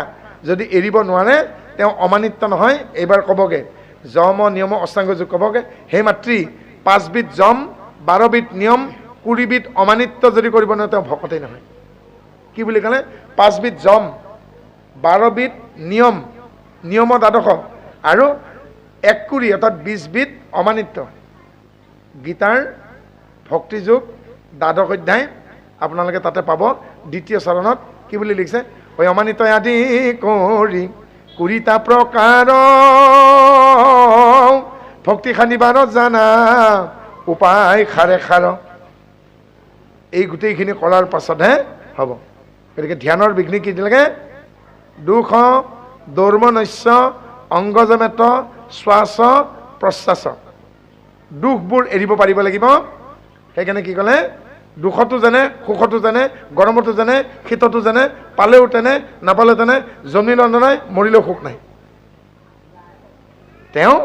যদি এৰিব নোৱাৰে তেওঁ অমানিত্য নহয়। এইবাৰ ক'বগৈ যম নিয়ম অষ্টাংগ যোগ ক'বগৈ, হে মাতৃ 5 বিধ যম 12 বিধ নিয়ম 20 বিধ অমানিত্য যদি কৰিব নোৱাৰে তেওঁ ভকতেই নহয়। কি বুলি ক'লে? 5 বিধ যম 12 বিধ নিয়মত আদৰ্শ আৰু 1 কুৰি অৰ্থাৎ 20 বিধ অমানিত্য। গীতাৰ ভক্তিযোগ দ্বাদশ অধ্যায় আপোনালোকে তাতে পাব। দ্বিতীয় চৰণত কি বুলি লিখিছে? অমানিত আদি কৰি কুৰিতা প্ৰকাৰ ভক্তি সানিবাৰত জানা উপায় খাৰে খাৰ। এই গোটেইখিনি কৰাৰ পাছতহে হ'ব। গতিকে ধ্যানৰ বিঘ্নি কি লাগে? দুখ দৌৰ্মনস্য অংগজমেত শ্বাস প্ৰশ্বাস। দুখবোৰ এৰিব পাৰিব লাগিব। সেইকাৰণে কি ক'লে? দুখতো জানে, সুখতো জানে, গৰমতো জানে, শীততো জানে, পালেও তেনে নাপালেও তেনে, জন্মিলেও নাই মৰিলেও সুখ নাই, তেওঁ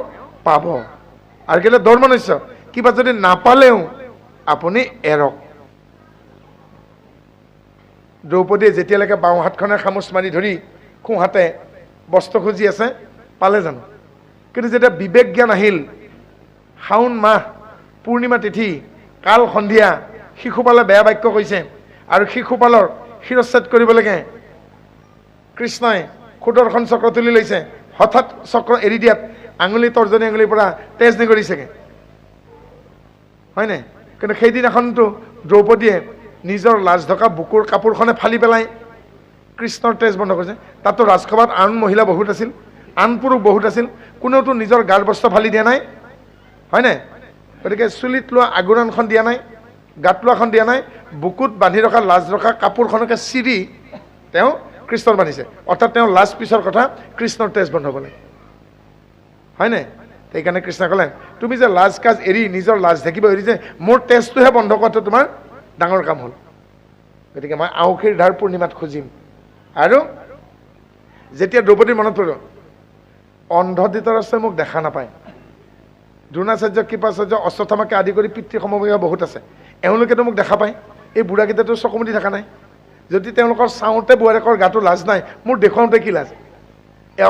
পাব। আৰু কেলে দৌৰ্মনস্য, কিবা যদি নাপালেও আপুনি এৰক। দ্ৰৌপদীয়ে যেতিয়ালৈকে বাওঁ হাতখনে খামুচ মাৰি ধৰি সোঁ হাতে বস্ত্ৰ খুজি আছে, পালে জানো? কিন্তু যেতিয়া বিবেক জ্ঞান আহিল, শাওণ মাহ পূৰ্ণিমা তিথি কাল সন্ধিয়া, শিশুপালে বেয়া বাক্য কৈছে আৰু শিশুপালৰ শিৰচ্ছেদ কৰিব লাগে, কৃষ্ণই সুদৰ্শন চক্ৰ তুলি লৈছে, হঠাৎ চক্ৰ এৰি দিয়াত আঙুলি তৰ্জনী আঙুলিৰ পৰা তেজ নিগৰিছেগে, হয়নে? কিন্তু সেইদিনাখনতো দ্ৰৌপদীয়ে নিজৰ লাজ ঢকা বুকুৰ কাপোৰখনে ফালি পেলাই কৃষ্ণৰ তেজ বন্ধ কৰিছে। তাতো ৰাজসভাত আন মহিলা বহুত আছিল, আন পুৰুষ বহুত আছিল, কোনেওতো নিজৰ গাৰ বস্ত্ৰ ফালি দিয়া নাই, হয়নে? গতিকে চুলিত লোৱা আগুৰানখন দিয়া নাই, গাত লোৱাখন দিয়া নাই, বুকুত বান্ধি ৰখা লাজ ৰখা কাপোৰখনকে চিৰি তেওঁ কৃষ্ণৰ বান্ধিছে। অৰ্থাৎ তেওঁ লাজ পিছৰ কথা, কৃষ্ণৰ তেজ বন্ধ হ'ব লাগে, হয়নে? সেইকাৰণে কৃষ্ণই ক'লে, তুমি যে লাজ কাজ এৰি নিজৰ লাজ ঢাকিব এৰিছে, মোৰ তেজটোহে বন্ধ কৰাটো তোমাৰ ডাঙৰ কাম হ'ল। গতিকে মই আউসীৰ ধাৰ পূৰ্ণিমাত খুজিম। আৰু যেতিয়া দ্ৰৌপদীৰ মনত পৰিব, অন্ধ ধৃতৰাষ্ট্ৰই মোক দেখা নাপায়, দ্ৰোণাচাৰ্য, কৃপাচাৰ্য, অশ্বত্থামাকে আদি কৰি পিতৃ সমবয়ীয় বহুত আছে, এওঁলোকেতো মোক দেখা পায়, এই বুঢ়াকেইটাতো চকুমুদি থকা নাই। যদি তেওঁলোকৰ চাওঁতে বোৱাৰীয়েকৰ গাটো লাজ নাই, মোৰ দেখুৱাওঁতে কি লাজ?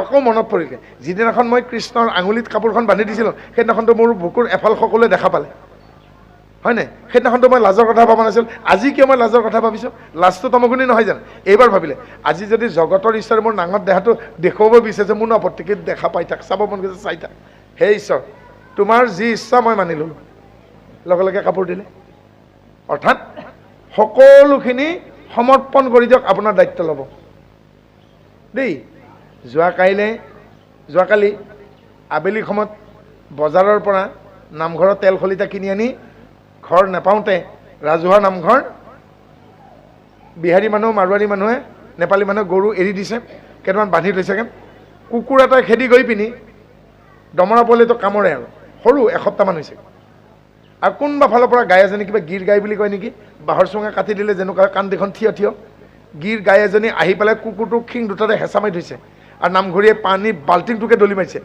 আকৌ মনত পৰিলে, যিদিনাখন মই কৃষ্ণৰ আঙুলিত কাপোৰখন বান্ধি দিছিলোঁ, সেইদিনাখনতো মোৰ বুকুৰ এফাল সকলোৱে দেখা পালে, হয়নে? সেইদিনাখনতো মই লাজৰ কথা ভবা নাছিলোঁ, আজি কিয় মই লাজৰ কথা ভাবিছোঁ? লাজটো তমগুণী নহয় জানো? এইবাৰ ভাবিলে, আজি যদি জগতৰ ঈশ্বৰে মোৰ নাঙত দেহাটো দেখুৱাব বিচাৰিছে, মোৰ আপত্তিকে দেখা পাই থাক, চাব মন গৈছে চাই থাক, হে ঈশ্বৰ তোমাৰ যি ইচ্ছা মই মানি ল'লোঁ, লগে লগে কাপোৰ দিলে। অৰ্থাৎ সকলোখিনি সমৰ্পণ কৰি দিয়ক, আপোনাৰ দায়িত্ব ল'ব দেই। যোৱাকালি আবেলি সময়ত বজাৰৰ পৰা নামঘৰৰ তেল খলিতা কিনি আনি ঘৰ নেপাওঁতে, ৰাজহুৱা নামঘৰ, বিহাৰী মানুহ, মাৰোৱাৰী মানুহে, নেপালী মানুহে গৰু এৰি দিছে, কেইটামান বান্ধি থৈছেগৈ। কুকুৰ এটাই খেদি গৈ পিনি দমৰা পোৱালিটো কামোৰে, আৰু সৰু এসপ্তাহমান হৈছে। আৰু কোনোবা ফালৰ পৰা গাই এজনী, কিবা গীৰ গাই বুলি কয় নেকি, বাঁহৰ চুঙা কাটি দিলে যেনেকুৱা কাণদিখন থিয় থিয়, গীৰ গাই এজনী আহি পেলাই কুকুৰটোক শিং দুটাৰে হেঁচা মাৰি থৈছে, আৰু নামঘৰীয়ে পানী বাল্টিংটোকে দলি মাৰিছে,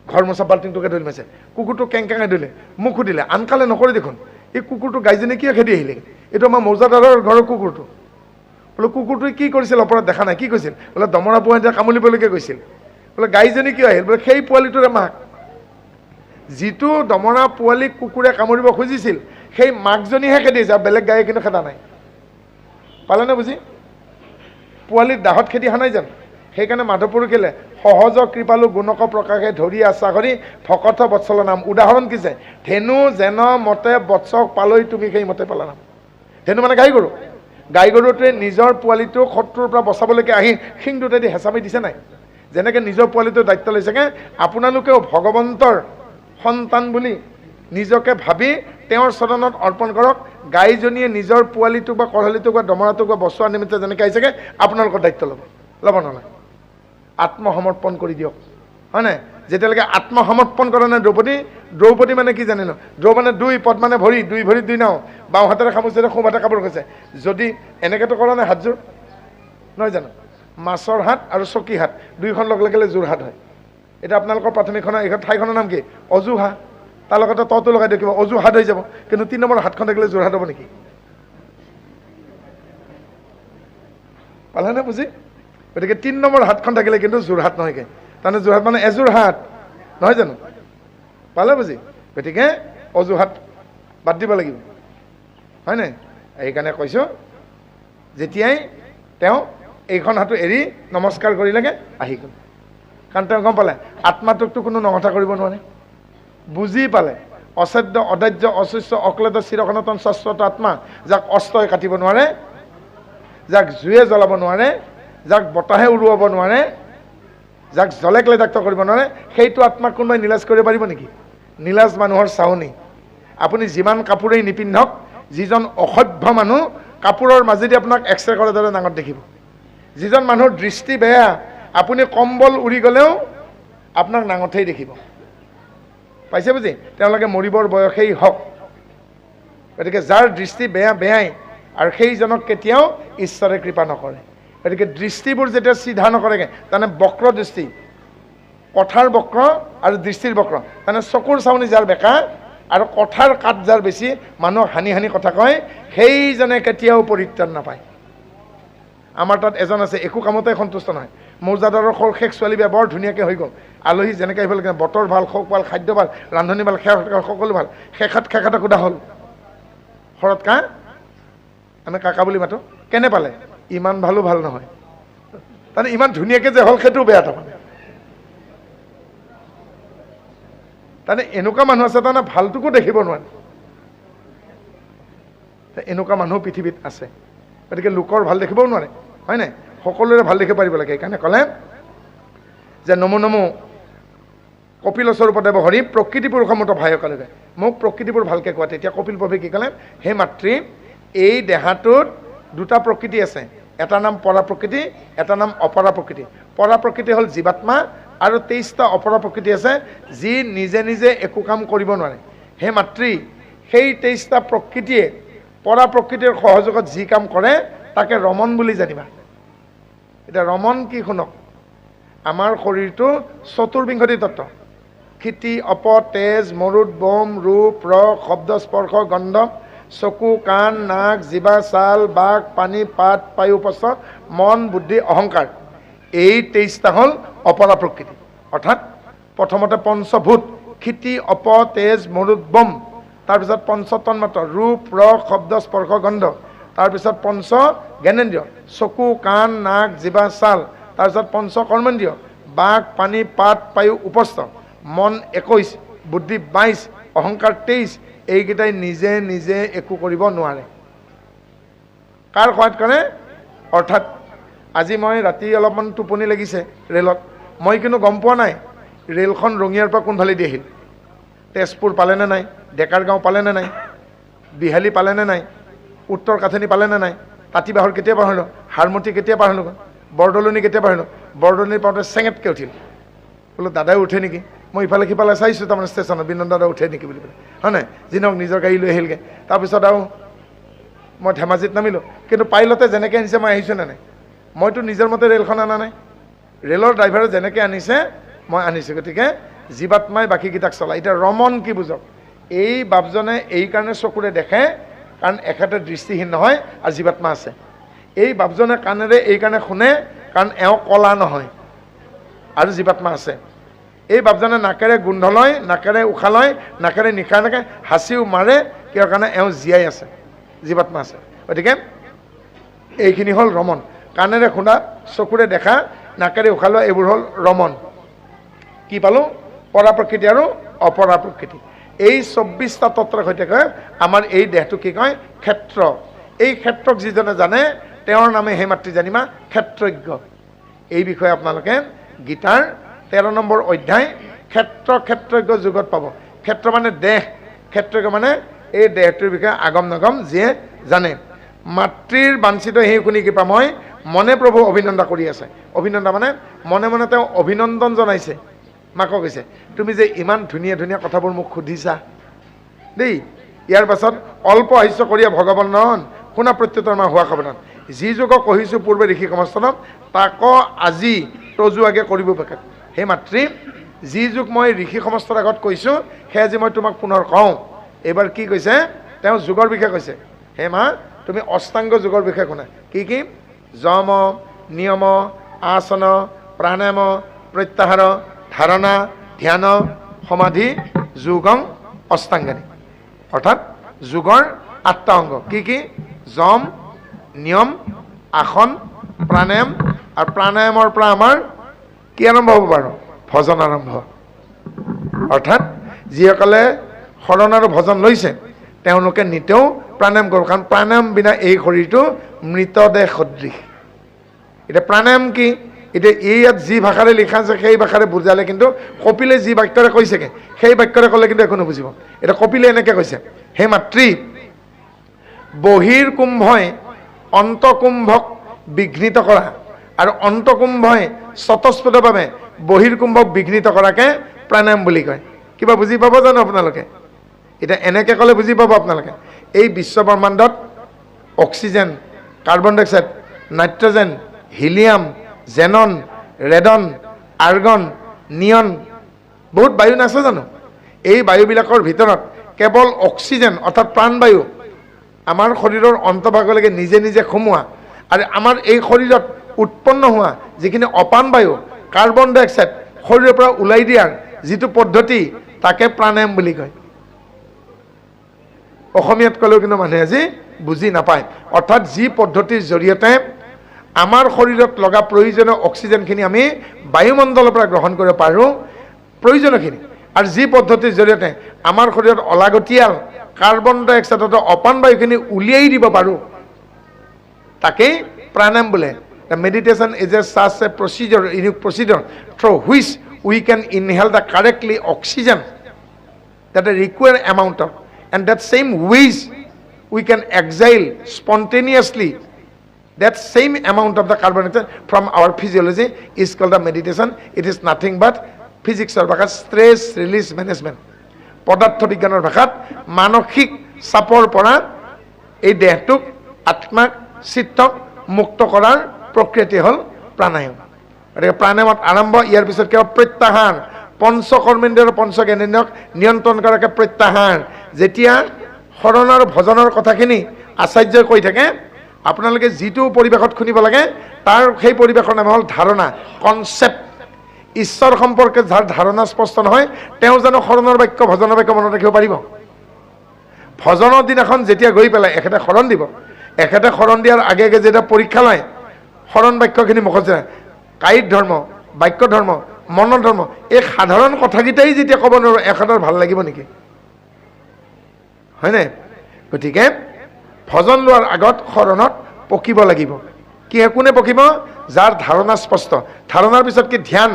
ঘৰ মোচা বাল্টিংটোকে দলি মাৰিছে। কুকুৰটো কেংকেঙাই দিলে, মোক সুধিলে, আনকালে নকৰি দেখোন, এই কুকুৰটো গাইজনী কিয় খেদি আহিলে? এইটো আমাৰ মৌজাদাৰৰ ঘৰৰ কুকুৰটো। বোলে কুকুৰটোৱে কি কৰিছিল অপৰাধ দেখা নাই? কি কৈছিল? বোলে দমৰা পোৱালিটোৱে কামুৰিবলৈকে গৈছিল। বোলে গাইজনী কিয় আহিল? বোলে সেই পোৱালিটোৰে মাক, যিটো দমৰা পোৱালীক কুকুৰে কামুৰিব খুজিছিল, সেই মাকজনীহে খেদিছে, আৰু বেলেগ গায়ে কিন্তু খেদা নাই। পালেনে বুজি? পোৱালিৰ দাহত খেদি অহা নাই জানো? সেইকাৰণে মাধৱপুৰ কেলে সহজ কৃপালু গুণক প্ৰকাশে ধৰি আশা কৰি ভকত বৎসল নাম। উদাহৰণ কি যে, ধেনু যেন মতে বৎসক পালৈ তুমি সেই মতে পালা নাম। ধেনু মানে গাই গৰু, গাই গৰুটোৱে নিজৰ পোৱালিটোক শত্ৰুৰ পৰা বচাবলৈকে আহি শিং দুটাইদি হেঁচা মাৰি দিছে নাই? যেনেকৈ নিজৰ পোৱালিটোৰ দায়িত্ব লৈছেগে, আপোনালোকেও ভগৱন্তৰ সন্তান বুলি নিজকে ভাবি তেওঁৰ চৰণত অৰ্পণ কৰক। গাইজনীয়ে নিজৰ পোৱালিটোক বা কঢ়ালিটোক বা দমৰাটোক বা বচোৱাৰ নিমিত্তে যেনেকৈ আহিছেগে, আপোনালোকৰ দায়িত্ব ল'ব নালাগে, আত্মসমৰ্পণ কৰি দিয়ক, হয় নাই? যেতিয়ালৈকে আত্মসমৰ্পণ কৰা নাই দ্ৰৌপদী মানে কি জানিলো? মানে দুই পদ মানে ভৰি, দুই ভৰিত দুই নাও, বাওঁ হাতেৰে খামুচিছে, সোঁ হাতে কাপোৰ কৈছে। যদি এনেকেতো কৰা নাই হাতযোৰ, নহয় জানো? মাছৰ হাত আৰু চকী হাত দুইখন লগ লাগিলে যোৰহাট হয়। এতিয়া আপোনালোকৰ প্ৰাথমিকখনৰ এইখন ঠাইখনৰ নাম কি? অজুহা। তাৰ লগতে তটো লগাই দেখিব, অজুহাত হৈ যাব। কিন্তু 3 নম্বৰ হাতখন থাকিলে যোৰহাট হ'ব নেকি? পালেনে বুজি? গতিকে 3 নম্বৰ হাতখন থাকিলে কিন্তু যোৰহাট নহয়গৈ, তাৰমানে যোৰহাট মানে এযোৰ হাত, নহয় জানো? পালে বুজি? গতিকে অজুহাত বাদ দিব লাগিব, হয় নাই? সেইকাৰণে কৈছোঁ, যেতিয়াই তেওঁ এইখন হাতো এৰি নমস্কাৰ কৰিলেগে, আহি গ'ল। কাৰণ তেওঁ গম পালে আত্মাটোকতো কোনো নমতা কৰিব নোৱাৰে, বুজি পালে অসাধ্য অদাৰ্য অশিষ্য অক্লেদ চিৰসনাতন শাশ্বত আত্মা, যাক অস্ত্ৰই কাটিব নোৱাৰে, যাক জুয়ে জ্বলাব নোৱাৰে, যাক বতাহে উৰুৱাব নোৱাৰে, যাক জলে ক্লেদাক্ত কৰিব নোৱাৰে, সেইটো আত্মাক কোনোবাই নীলাজ কৰিব পাৰিব নেকি? নীলাজ মানুহৰ চাউনি। আপুনি যিমান কাপোৰেই নিপিন্ধক, যিজন অসভ্য মানুহ কাপোৰৰ মাজেদি আপোনাক এক্সৰে কৰাৰ দৰে ডাঙৰ দেখিব। যিজন মানুহৰ দৃষ্টি বেয়া, আপুনি কম্বল উৰি গ'লেও আপোনাক নাঙঠেই দেখিব। পাইছে বুজি? তেওঁলোকে মৰিবৰ বয়সেই হওক। গতিকে যাৰ দৃষ্টি বেয়াই, আৰু সেইজনক কেতিয়াও ঈশ্বৰে কৃপা নকৰে। গতিকে দৃষ্টিবোৰ যেতিয়া চিধা নকৰেগৈ, তাৰমানে বক্ৰ দৃষ্টি, কথাৰ বক্ৰ আৰু দৃষ্টিৰ বক্ৰ, তাৰমানে চকুৰ চাউনি যাৰ বেকা আৰু কথাৰ কাট যাৰ বেছি, মানুহক হানি হানি কথা কয়, সেইজনে কেতিয়াও পৰিত্ৰাণ নাপায়। আমাৰ তাত এজন আছে, একো কামতে সন্তুষ্ট নহয়। মৌজাদাৰৰ শেষ ছোৱালী বিয়া বৰ ধুনীয়াকৈ হৈ গ'ল। আলহী যেনেকৈ আহিব লাগে, বতৰ ভাল, শোক ভাল, খাদ্য ভাল, ৰান্ধনি ভাল, সকলো ভাল, খেখাটা কুদা হ'ল। শৰৎ কা, আমি কাকা বুলি মাতো। কেনে পালে? ইমান ভালো ভাল নহয়, তাৰমানে ইমান ধুনীয়াকৈ যে হ'ল সেইটোও বেয়া। তাৰমানে এনেকুৱা মানুহ আছে, তাৰমানে ভালটোকো দেখিব নোৱাৰে। এনেকুৱা মানুহ পৃথিৱীত আছে। গতিকে লোকৰ ভাল দেখিবও নোৱাৰে, হয় নাই? সকলোৰে ভাল দেখিব পাৰিব লাগে। সেইকাৰণে ক'লে যে নমো নমো কপিলস্বৰূপদেৱ হৰি প্ৰকৃতি পুৰুষমত ভায়কালে, মোক প্ৰকৃতিবোৰ ভালকৈ কোৱা। তেতিয়া কপিল প্ৰভে কি ক'লে? হে মাতৃ, এই দেহাটোত দুটা প্ৰকৃতি আছে, এটা নাম পৰা প্ৰকৃতি, এটা নাম অপৰা প্ৰকৃতি। পৰা প্ৰকৃতি হ'ল জীৱাত্মা, আৰু 23টা অপৰা প্ৰকৃতি আছে, যি নিজে নিজে একো কাম কৰিব নোৱাৰে। হে মাতৃ, সেই 23টা প্ৰকৃতিয়ে পৰা প্ৰকৃতিৰ সহযোগত যি কাম কৰে তাকে ৰমন বুলি জানিবা। এতিয়া ৰমন কি শুনক, আমাৰ শৰীৰটো চতুৰ্বিংশতি তত্ত্ব, ক্ষিতি, অপ, তেজ, মৰুদ, বোম, ৰূপ, ৰস, শব্দ, স্পৰ্শ, গন্ধ, চকু, কাণ, নাক, জিভা, ছাল, বাক, পানী, পাত, পায়ু, প্ৰস্ৰাৱ, মন, বুদ্ধি, অহংকাৰ। এই 23টা হ'ল অপৰা প্ৰকৃতি। অৰ্থাৎ প্ৰথমতে পঞ্চভূত, ক্ষিতি, অপ, তেজ, মৰুদ, বোম। তাৰপিছত পঞ্চতন্মাত্ৰ, ৰূপ, ৰস, শব্দ, স্পৰ্শ, গন্ধ। তাৰপিছত পঞ্চ জ্ঞানেন্দ্ৰিয়, চকু, কাণ, নাক, জিভা, ছাল। তাৰপিছত পঞ্চ কৰ্মেন্দ্ৰিয়, বাক, পানী, পাত, পায়ু, উপস্থ। মন 21, বুদ্ধি 22, অহংকাৰ 23। এইকেইটাই নিজে নিজে একো কৰিব নোৱাৰে। কাৰ সহায়ত কৰে? অৰ্থাৎ আজি মই ৰাতি অলপমান টোপনি লাগিছে ৰেলত, মই কিন্তু গম পোৱা নাই ৰেলখন ৰঙিয়াৰ পৰা কোনফালে দি আহিল। তেজপুৰ পালেনে নাই, ডেকাৰ গাঁও পালেনে নাই, বিহালী পালেনে নাই, উত্তৰ কাথনি পালেনে নাই, তাঁতিবাহৰ কেতিয়া পাৰ হ'লোঁ, হাৰমতি কেতিয়া পাৰ হ'লোঁ, বৰদলনি কেতিয়া পাৰ হ'লোঁ। বৰদলনি পাওঁতে চেঙেতকৈ উঠিল। বোলো দাদাই উঠে নেকি, মই ইফালে সিফালে চাইছোঁ, তাৰমানে ষ্টেচনত বিনোদ দাদা উঠে নেকি বুলি পেলাই, হয় নাই? যি নহওক নিজৰ গাড়ী লৈ আহিলগৈ। তাৰপিছত আৰু মই ধেমাজিত নামিলোঁ। কিন্তু পাইলতে যেনেকৈ আনিছে মই আহিছোঁ নে নাই? মইতো নিজৰ মতে ৰেলখন অনা নাই, ৰেলৰ ড্ৰাইভাৰে যেনেকৈ আনিছে মই আনিছোঁ। গতিকে জীৱাত্মাই বাকীকেইটাক চলায়। এতিয়া ৰমন কি বুজক? এই বাপজনে এই কাৰণে চকুৰে দেখে, কাৰণ এখেতে দৃষ্টিহীন নহয় আৰু জীৱাত্মা আছে। এই বাপজনে কাণেৰে এই কাৰণে শুনে, কাৰণ এওঁ কলা নহয় আৰু জীৱাত্মা আছে। এই বাপজনে নাকেৰে গোন্ধ লয়, নাকেৰে উশাহ লয়, নাকেৰে নিশা নাকে, হাঁচিও মাৰে, কিয় কাৰণে এওঁ জীয়াই আছে, জীৱাত্মা আছে। গতিকে এইখিনি হ'ল ৰমন। কাণেৰে শুনা, চকুৰে দেখা, নাকেৰে উশাহ লোৱা, এইবোৰ হ'ল ৰমন। কি পালোঁ? পৰা প্ৰকৃতি আৰু অপৰা প্ৰকৃতি। এই 24টা তত্ত্বৰ সৈতে কয় আমাৰ এই দেহটো কি কয়? ক্ষেত্ৰ। এই ক্ষেত্ৰক যিজনে জানে তেওঁৰ নামে হে মাতৃ জানিমা ক্ষেত্ৰজ্ঞ। এই বিষয়ে আপোনালোকে গীতাৰ 13 নম্বৰ অধ্যায় ক্ষেত্ৰজ্ঞ যুগত পাব। ক্ষেত্ৰ মানে দেহ, ক্ষেত্ৰজ্ঞ মানে এই দেহটোৰ বিষয়ে আগম নগম যিয়ে জানে। মাতৃৰ বাঞ্ছিত সেই শুনি কৃপা মই মনে প্ৰভু অভিনন্দন কৰি আছে। অভিনন্দন মানে মনে মনে তেওঁ অভিনন্দন জনাইছে। মাকক কৈছে, তুমি যে ইমান ধুনীয়া ধুনীয়া কথাবোৰ মোক সুধিছা দেই। ইয়াৰ পাছত অল্প হাস্য কৰিয়া ভগৱান নন শুনা প্ৰত্যুত্তৰ মা হোৱা সাৱধান। যি যুগক কৈছোঁ পূৰ্বে ঋষি সমস্তনক, তাক আজি তজুৱাগে কৰিব পাৰে। সেই মাতৃ, যি যুগ মই ঋষি সমস্তৰ আগত কৈছোঁ, সেই আজি মই তোমাক পুনৰ কওঁ। এইবাৰ কি কৈছে? তেওঁ যুগৰ বিষয়ে কৈছে। হে মা, তুমি অষ্টাংগ যুগৰ বিষয়ে শুনা। কি কি? যম, নিয়ম, আসন, প্ৰাণায়াম, প্ৰত্যাহাৰ, ধাৰণা, ধ্যান, সমাধি, যোগং, অষ্টাংগানী। অৰ্থাৎ যোগৰ 8টা অংগ। কি কি? যম, নিয়ম, আসন, প্ৰাণায়াম, আৰু প্ৰাণায়ামৰ পৰা আমাৰ কি আৰম্ভ হ'ব বাৰু? ভজন আৰম্ভ। অৰ্থাৎ যিসকলে শৰণ আৰু ভজন লৈছে তেওঁলোকে নিতেও প্ৰাণায়াম কৰিব, কাৰণ প্ৰাণায়াম বিনা এই শৰীৰটো মৃতদেহ সদৃশ। এতিয়া প্ৰাণায়াম কি, এতিয়া ইয়াত যি ভাষাৰে লিখা আছে সেই ভাষাৰে বুজালে, কিন্তু কপিলে যি বাক্যৰে কৈছেগৈ সেই বাক্যৰে ক'লে কিন্তু একো নুবুজিব। এতিয়া কপিলে এনেকৈ কৈছে, হে মাতৃ, বহিৰ্কুম্ভই অন্তকুম্ভক বিঘ্নিত কৰা আৰু অন্তকুম্ভই স্বতঃস্ফূৰ্তভাৱে বহিৰ্কুম্ভক বিঘ্নিত কৰাকে প্ৰাণায়াম বুলি কয়। কিবা বুজি পাব জানো আপোনালোকে? এতিয়া এনেকৈ ক'লে বুজি পাব আপোনালোকে। এই বিশ্ব ব্ৰহ্মাণ্ডত oxygen, carbon dioxide, nitrogen, helium, xenon, radon, argon, neon, বহুত বায়ু নাছে জানো? এই বায়ুবিলাকৰ ভিতৰত কেৱল অক্সিজেন অৰ্থাৎ প্ৰাণবায়ু আমাৰ শৰীৰৰ অন্তভাগলৈকে নিজে নিজে সোমোৱা আৰু আমাৰ এই শৰীৰত উৎপন্ন হোৱা যিখিনি অপান বায়ু, কাৰ্বন ডাই অক্সাইড শৰীৰৰ পৰা ওলাই দিয়াৰ যিটো পদ্ধতি তাকে প্ৰাণায়াম বুলি কয়। অসমীয়াত ক'লেও কিন্তু মানুহে আজি বুজি নাপায়। অৰ্থাৎ যি পদ্ধতিৰ জৰিয়তে আমাৰ শৰীৰত লগা প্ৰয়োজনীয় অক্সিজেনখিনি আমি বায়ুমণ্ডলৰ পৰা গ্ৰহণ কৰিব পাৰোঁ প্ৰয়োজনীয়খিনি, আৰু যি পদ্ধতিৰ জৰিয়তে আমাৰ শৰীৰত অলাগতিয়াল কাৰ্বন ডাই অক্সাইডৰ অপান বায়ুখিনি উলিয়াই দিব পাৰোঁ তাকেই প্ৰাণায়াম বোলে। Meditation is a such a procedure, unique procedure through which we can inhale the correctly oxygen that a required amount of, and that same which we can exhale spontaneously that same amount of the carbon dioxide from our physiology is called the meditation. It is nothing but physics or ভাষাত stress release management, পদাৰ্থ বিজ্ঞানৰ ভাষাত মানসিক চাপৰ পৰা এই দেহটোক আত্মাক চিত্তক মুক্ত কৰাৰ প্ৰক্ৰিয়াটি হ'ল প্ৰাণায়াম। গতিকে প্ৰাণায়ামত আৰম্ভ, ইয়াৰ পিছত কিয় প্ৰত্যাহাৰ, পঞ্চকৰ্মেন্দ্ৰিয় পঞ্চজ্ঞানেন্দ্ৰিয়ক নিয়ন্ত্ৰণ কৰাকে প্ৰত্যাহাৰ। যেতিয়া শৰণ আৰু ভজনৰ কথাখিনি আচাৰ্যই কৈ থাকে আপোনালোকে যিটো পৰিৱেশত শুনিব লাগে তাৰ সেই পৰিৱেশৰ নাম হ'ল ধাৰণা, কনচেপ্ট। ঈশ্বৰ সম্পৰ্কে যাৰ ধাৰণা স্পষ্ট নহয় তেওঁ জানো শৰণৰ বাক্য ভজনৰ বাক্য মনত ৰাখিব পাৰিব? ভজনৰ দিনাখন যেতিয়া গৈ পেলাই এখেতে শৰণ দিব, এখেতে শৰণ দিয়াৰ আগে আগে যেতিয়া পৰীক্ষা লয় শৰণ বাক্যখিনি মুখত কায়িক ধৰ্ম, বাক্য ধৰ্ম, মনৰ ধৰ্ম, এই সাধাৰণ কথাকেইটাই যেতিয়া ক'ব নোৱাৰোঁ এখেতৰ ভাল লাগিব নেকি? হয়নে? গতিকে ভজন লোৱাৰ আগত শৰণত পকিব লাগিব। কি কোনে পকিব? যাৰ ধাৰণা স্পষ্ট। ধাৰণাৰ পিছত কি ধ্যান,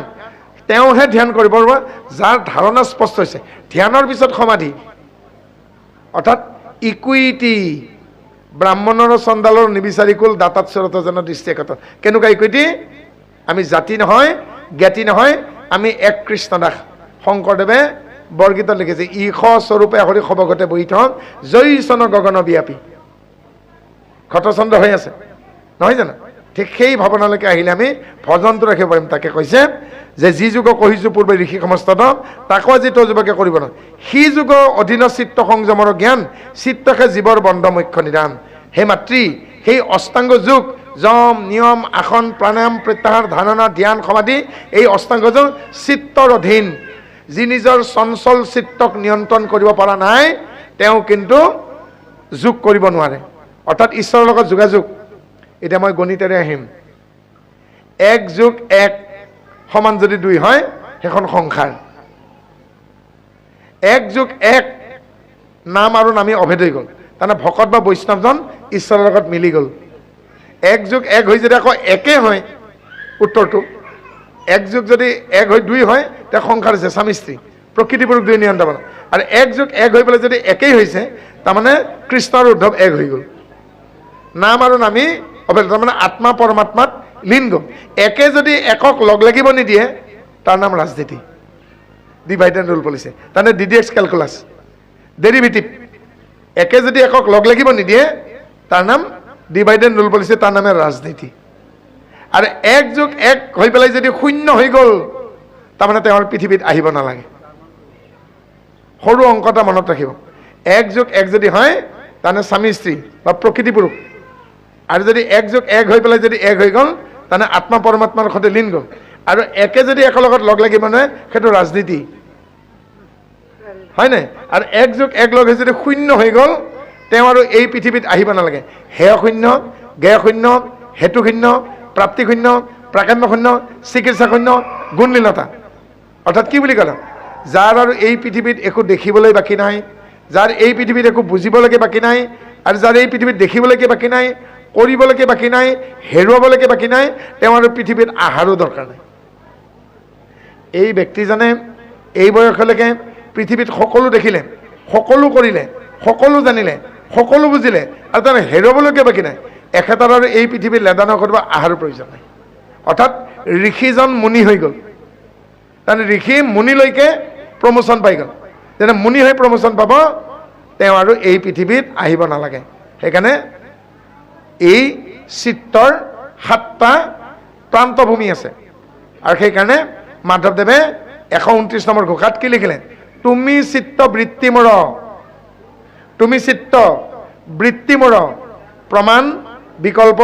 তেওঁহে ধ্যান কৰিব পাৰিব যাৰ ধাৰণা স্পষ্ট হৈছে। ধ্যানৰ পিছত সমাধি অৰ্থাৎ ইকুইটি। ব্ৰাহ্মণৰ চণ্ডালৰ নিবিচাৰি কুল দাতাত চৰতজন দৃষ্টিকত। কেনেকুৱা ইকুইটি? আমি জাতি নহয়, জ্ঞাতি নহয়, আমি এক কৃষ্ণ দাস। শংকৰদেৱে বৰগীতত লিখিছে, ঈশ স্বৰূপে হৰি সবগতে বহি থম জয়চন গগন ব্যাপী। ঘটচন্দ্ৰ হৈ আছে নহয় জানো? ঠিক সেই ভাৱনালৈকে আহিলে আমি ভজনটো ৰাখিব পাৰিম। তাকে কৈছে যে যি যুগ কহিছোঁ পূৰ্বে ঋষি সমস্তত তাকো আজি তো যুৱকে কৰিব নহয়। সি যুগৰ অধীনত চিত্ত সংযমৰ জ্ঞান চিত্তকে জীৱৰ বন্ধ মুখ্য নিদান। হে মাতৃ, সেই অষ্টাংগ যোগ যম, নিয়ম, আসন, প্ৰাণায়াম, প্ৰত্যাহাৰ, ধাৰণা, ধ্যান, সমাধি, এই অষ্টাংগ যোগ চিত্তৰ অধীন। যি নিজৰ চঞ্চল চিত্তক নিয়ন্ত্ৰণ কৰিব পৰা নাই তেওঁ কিন্তু যোগ কৰিব নোৱাৰে, অৰ্থাৎ ঈশ্বৰৰ লগত যোগাযোগ। এতিয়া মই গণিতেৰে আহিম। 1+1 সমান যদি 2 হয় সেইখন সংসাৰ। 1+1 নাম আৰু নামী অভেদ হৈ গ'ল, তাৰমানে ভকত বা বৈষ্ণৱজন ঈশ্বৰৰ লগত মিলি গ'ল। 1+1 হৈ যদি আকৌ একে হয় উত্তৰটো, 1 যদি 1 হৈ 2 হয় তেতিয়া সংসাৰ হৈছে স্বামী স্ত্ৰী, প্ৰকৃতি পুৰুষ 2 নিয়ন্ত্ৰণ। আৰু 1+1 হৈ পেলাই যদি একেই হৈছে তাৰমানে কৃষ্ণ আৰু উদ্ধৱ 1 হৈ গ'ল। নাম আৰু নামী অভেদ, তাৰমানে আত্মা পৰমাত্মাত লিংগ। একে যদি একক লগ লাগিব নিদিয়ে তাৰ নাম ৰাজনীতি, ডিভাইড এণ্ড ৰুল পলিচি, তাৰমানে DDX কেলকুলাছ, ডেৰিভেটিভ। একে যদি একক লগ লাগিব নিদিয়ে তাৰ নাম ডিভাইড এণ্ড ৰুল পলিচি, তাৰ নামে ৰাজনীতি। আৰু 1+1 হৈ পেলাই যদি 0 হৈ গ'ল তাৰমানে তেওঁৰ পৃথিৱীত আহিব নালাগে। সৰু অংক এটা মনত ৰাখিব, 1+1 যদি হয় তাৰমানে স্বামী স্ত্ৰী বা প্ৰকৃতি পুৰুষ। আৰু যদি 1+1 হৈ পেলাই যদি 1 হৈ গ'ল তাৰমানে আত্মা পৰমাত্মাৰ সৈতে লিংগ। আৰু একে যদি একৰ লগত লগ লাগিব নহয় সেইটো ৰাজনীতি, হয়নে? আৰু 1+1 লগ হৈ যদি 0 হৈ গ'ল তেওঁ আৰু এই পৃথিৱীত আহিব নালাগে। হেয় শূন্য, জ্ঞেয় শূন্য, হেতু শূন্য, প্ৰাপ্তি শূন্য, প্ৰাকাম্য শূন্য, চিকিৎসা শূন্য, গুণলীনতা। অৰ্থাৎ কি বুলি ক'লে? যাৰ আৰু এই পৃথিৱীত একো দেখিবলৈ বাকী নাই, যাৰ এই পৃথিৱীত একো বুজিবলৈকে বাকী নাই, আৰু যাৰ এই পৃথিৱীত দেখিবলৈকে বাকী নাই, কৰিবলৈকে বাকী নাই, হেৰুৱাবলৈকে বাকী নাই, তেওঁ আৰু পৃথিৱীত আহাৰো দৰকাৰ নাই। এই ব্যক্তিজনে এই বয়সলৈকে পৃথিৱীত সকলো দেখিলে, সকলো কৰিলে, সকলো জানিলে, সকলো বুজিলে, আৰু তাৰ হেৰুৱাবলৈকে বাকী নাই। এখেতৰ আৰু এই পৃথিৱীত লেদান কৰিব আহাৰো প্ৰয়োজন নাই। অৰ্থাৎ ঋষিজন মুনি হৈ গ'ল। তাৰমানে ঋষি মুনিলৈকে প্ৰমোশ্যন পাই গ'ল। যেনে মুনি হৈ প্ৰমোশ্যন পাব, তেওঁ আৰু এই পৃথিৱীত আহিব নালাগে। সেইকাৰণে এই চিত্ৰৰ 7টা প্ৰান্তভূমি আছে, আৰু সেইকাৰণে মাধৱদেৱে 129 নম্বৰ ঘোষাত কি লিখিলে? তুমি চিত্ত বৃত্তি মোৰ, তুমি চিত্ত বৃত্তি মোৰ, প্ৰমাণ বিকল্প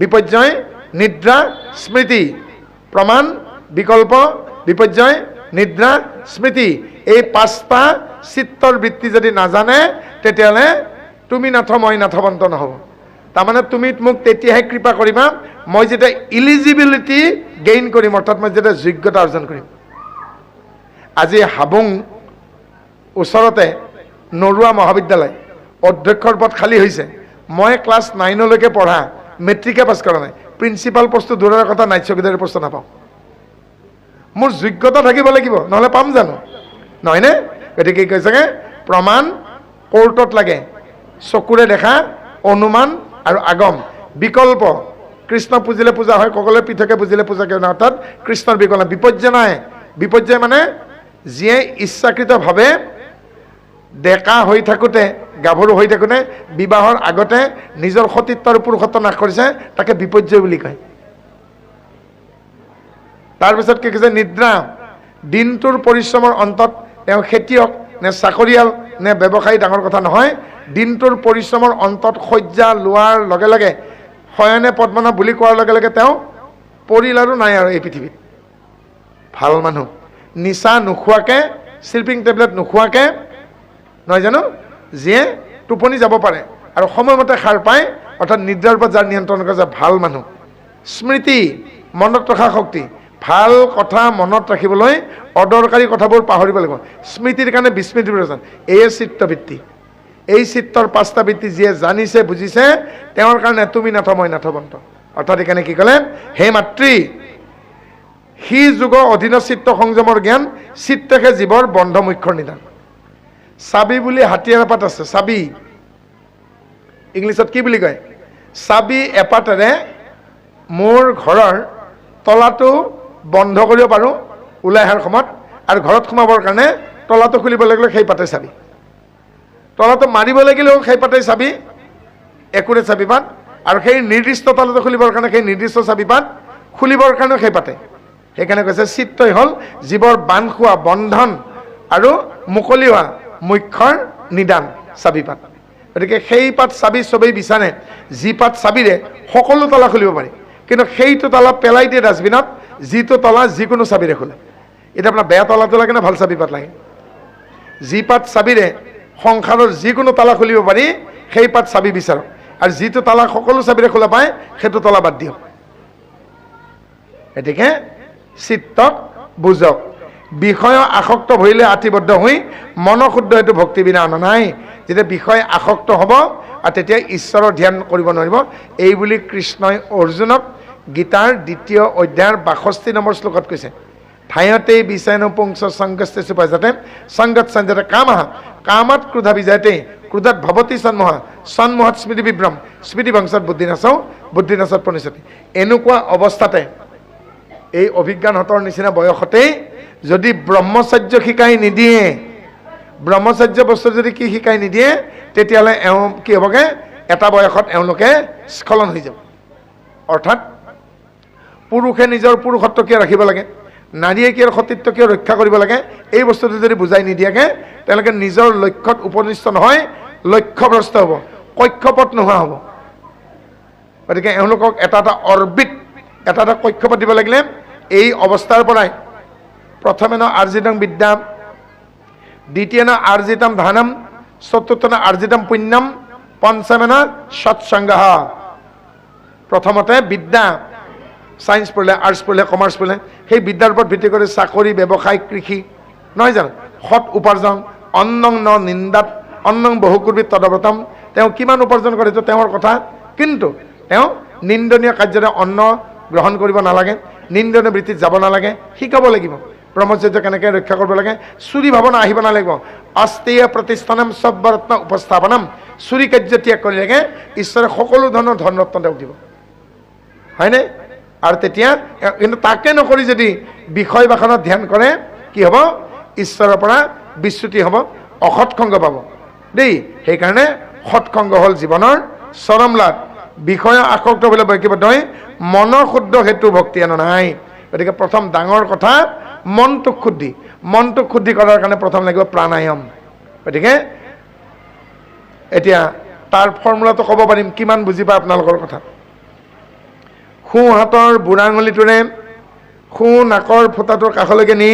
বিপৰ্যয় নিদ্ৰা স্মৃতি। প্ৰমাণ বিকল্প বিপৰ্যয় নিদ্ৰা স্মৃতি, এই 5টা চিত্তৰ বৃত্তি যদি নাজানে, তেতিয়াহ'লে তুমি নাথ মই নাথবন্ত নহ'ব। তাৰমানে তুমি মোক তেতিয়াহে কৃপা কৰিবা মই যেতিয়া ইলিজিবিলিটি গেইন কৰিম, অৰ্থাৎ মই যেতিয়া যোগ্যতা অৰ্জন কৰিম। আজি হাবুং ওচৰতে নৰুৱা মহাবিদ্যালয় অধ্যক্ষৰ পদ খালী হৈছে। মই ক্লাছ 9লৈকে পঢ়া, মেট্ৰিকে পাছ কৰা নাই। প্ৰিন্সিপাল পোষ্টটো দূৰৰ কথা, নাইট চকীদাৰী পোষ্ট নাপাওঁ। মোৰ যোগ্যতা থাকিব লাগিব, নহ'লে পাম জানো? নহয়নে? গতিকে কি কৈছেগে? প্ৰমাণ কোৰ্টত লাগে, চকুৰে দেখা, অনুমান আৰু আগম। বিকল্প কৃষ্ণ পুজিলে পূজা হয়, সকলোৱে পৃথকে পুজিলে পূজা কিয় নহয়, অৰ্থাৎ কৃষ্ণৰ বিকল্প। বিপৰ্যয় নাই। বিপৰ্যয় মানে যিয়ে ইচ্ছাকৃতভাৱে ডেকা হৈ থাকোঁতে, গাভৰু হৈ থাকোঁতে, বিবাহৰ আগতে নিজৰ সতীত্ব আৰু পুৰুষত্ব নাশ কৰিছে, তাকে বিপৰ্যয় বুলি কয়। তাৰপিছত কি কৈছে? নিদ্ৰা, দিনটোৰ পৰিশ্ৰমৰ অন্তত তেওঁ খেতিয়ক নে চাকৰিয়াল নে ব্যৱসায়ী ডাঙৰ কথা নহয়, দিনটোৰ পৰিশ্ৰমৰ অন্তত শয্যা লোৱাৰ লগে লগে, শয়নে পদ্মনাভ বুলি কোৱাৰ লগে লগে তেওঁ পৰিল আৰু নাই আৰু এই পৃথিৱীত। ভাল মানুহ, নিচা নোখোৱাকৈ, স্লিপিং টেবলেট নোখোৱাকৈ, নহয় জানো, যিয়ে টোপনি যাব পাৰে আৰু সময়মতে সাৰ পায়, অৰ্থাৎ নিদ্ৰাৰ ওপৰত যাৰ নিয়ন্ত্ৰণ কৰে, ভাল মানুহ। স্মৃতি, মনত ৰখা শক্তি। ভাল কথা মনত ৰাখিবলৈ অদৰকাৰী কথাবোৰ পাহৰিব লাগিব। স্মৃতিৰ কাৰণে বিস্মৃতিৰ প্ৰয়োজন। এয়ে চিত্তবৃত্তি। এই চিত্ৰৰ 5টা বৃত্তি যিয়ে জানিছে, বুজিছে, তেওঁৰ কাৰণে তুমি নাথ মই নাথবন্ত। অৰ্থাৎ এইকাৰণে কি ক'লে? হে মাতৃ, সি যুগ অধীন চিত্ত সংযমৰ জ্ঞান, চিত্তহে জীৱৰ বন্ধ মুখ্যৰ নিদান। চাবি বুলি হাতীয়াৰ এপাত আছে। চাবি ইংলিছত কি বুলি কয়? চাবি এপাতেৰে মোৰ ঘৰৰ তলাটো বন্ধ কৰিব পাৰোঁ ওলাই অহাৰ সময়ত, আৰু ঘৰত সোমাবৰ কাৰণে তলাটো খুলিব লাগিলে সেই পাতে চাবি, তলাটো মাৰিব লাগিলেও সেই পাতে চাবি, একোৰে চাবি পাত, আৰু সেই নিৰ্দিষ্ট তলাটো খুলিবৰ কাৰণে সেই নিৰ্দিষ্ট চাবি পাত, খুলিবৰ কাৰণেও সেই পাতে। সেইকাৰণে কৈছে চিত্তই হ'ল জীৱৰ বান্ধ খোৱা বন্ধন আৰু মুকলি হোৱা মুখ্যৰ নিদান, চাবি পাত। গতিকে সেই পাত চাবি চবেই বিচাৰে, যি পাত চাবিৰে সকলো তলা খুলিব পাৰি, কিন্তু সেইটো তলা পেলাই দিয়ে ডাষ্টবিনত, যিটো তলা যিকোনো চাবিৰে খোলে। এতিয়া আপোনাৰ বেয়া তলাটো লাগে না ভাল চাবি পাত লাগে? যি পাত চাবিৰে সংসাৰৰ যিকোনো তালা খুলিব পাৰি, সেই পাত চাবি বিচাৰক, আৰু যিটো তালা সকলো চাবিৰে খোলা পায়, সেইটো তলা বাদ দিয়ক। গতিকে চিত্তক বুজক। বিষয় আসক্ত ভৰিলে আতিবদ্ধ হৈ মনশুদ্ধ, এইটো ভক্তি বিনা অনা নাই। যেতিয়া বিষয় আসক্ত হ'ব, আৰু তেতিয়া ঈশ্বৰৰ ধ্যান কৰিব নোৱাৰিব। এই বুলি কৃষ্ণই অৰ্জুনক গীতাৰ 2য় অধ্যায়ৰ 62 নম্বৰ শ্লোকত কৈছে, ঠাইতেই বিচায়নো পুংস সংগস্তে সুপাজাতে সংগত সঞ্জাতে কামঃ কামাত ক্ৰোধা বিজায়তে ক্ৰোধাত ভৱতি সন্মোহ সন্মোহত স্মৃতি বিভ্ৰম স্মৃতি ভংসত বুদ্ধিনাশও বুদ্ধিনাশত প্ৰণিশতি। এনেকুৱা অৱস্থাতে, এই অভিজ্ঞানহঁতৰ নিচিনা বয়সতেই যদি ব্ৰহ্মচৰ্য শিকাই নিদিয়ে, ব্ৰহ্মচৰ্য বস্তু যদি কি শিকাই নিদিয়ে, তেতিয়াহ'লে এওঁ কি হ'বগৈ? এটা বয়সত এওঁলোকে স্খলন হৈ যাব। অৰ্থাৎ পুৰুষে নিজৰ পুৰুষত্ব কিয় ৰাখিব লাগে, নাৰীয়ে কিয় সতীত্ব কিয় ৰক্ষা কৰিব লাগে, এই বস্তুটো যদি বুজাই নিদিয়াকৈ তেওঁলোকে নিজৰ লক্ষ্যত উপনীত নহয়, লক্ষ্যভ্ৰষ্ট হ'ব, কক্ষপথ নোহোৱা হ'ব। গতিকে এওঁলোকক এটা এটা অৰ্বিট, এটা এটা কক্ষপথ দিব লাগিলে এই অৱস্থাৰ পৰাই প্ৰথমে আৰ্জিতং বিদ্যা, দ্বিতীয় আৰ্জিতম ধানম, চতুৰ্থ আৰ্জিতম পুণ্যম, পঞ্চমেন সৎসংগ। প্ৰথমতে বিদ্যা, সায়েন্স পঢ়িলে, আৰ্টছ পঢ়িলে, কমাৰ্চ পঢ়িলে, সেই বিদ্যাৰ ওপৰত ভিত্তি কৰি চাকৰি, ব্যৱসায়, কৃষি, নহয় জানো, সৎ উপাৰ্জন, অন্নং ন নিন্দাত অন্নং বহুকুৰ্বী তদব্ৰতম, তেওঁ কিমান উপাৰ্জন কৰে সেইটো তেওঁৰ কথা, কিন্তু তেওঁ নিন্দনীয় কাৰ্যৰে অন্ন গ্ৰহণ কৰিব নালাগে, নিন্দনীয় বৃত্তিত যাব নালাগে, শিকাব লাগিব ব্ৰহ্মচৰ্য কেনেকৈ ৰক্ষা কৰিব লাগে। চুৰি ভাৱনা আহিব নালাগিব। অস্তেয় প্ৰতিষ্ঠানম সৰ্বৰত্ন উপস্থাপনম, চুৰি কাৰ্য ত্যাগ কৰিলেগে ঈশ্বৰে সকলো ধৰণৰ ধনৰত্ন তেওঁক দিব, হয়নে? আৰু তেতিয়া কিন্তু তাকে নকৰি যদি বিষয় বাসনত ধ্যান কৰে কি হ'ব? ঈশ্বৰৰ পৰা বিচ্যুতি হ'ব, অসৎসংগ পাব দেই। সেইকাৰণে সৎসংগ হ'ল জীৱনৰ চৰম লাভ। বিষয় আসক্ত বোলে বৈকিবদ্ধ হৈ মনৰ শুদ্ধ হেতু ভক্তি আন নাই। গতিকে প্ৰথম ডাঙৰ কথা মনটোক শুদ্ধি, মনটোক শুদ্ধি কৰাৰ কাৰণে প্ৰথম লাগিব প্ৰাণায়াম। গতিকে এতিয়া তাৰ ফৰ্মুলাটো ক'ব পাৰিম, কিমান বুজি পায় আপোনালোকৰ কথা। সোঁ হাতৰ বুঢ়া আঙুলিটোৰে সোঁ নাকৰ ফুটাটোৰ কাষলৈকে নি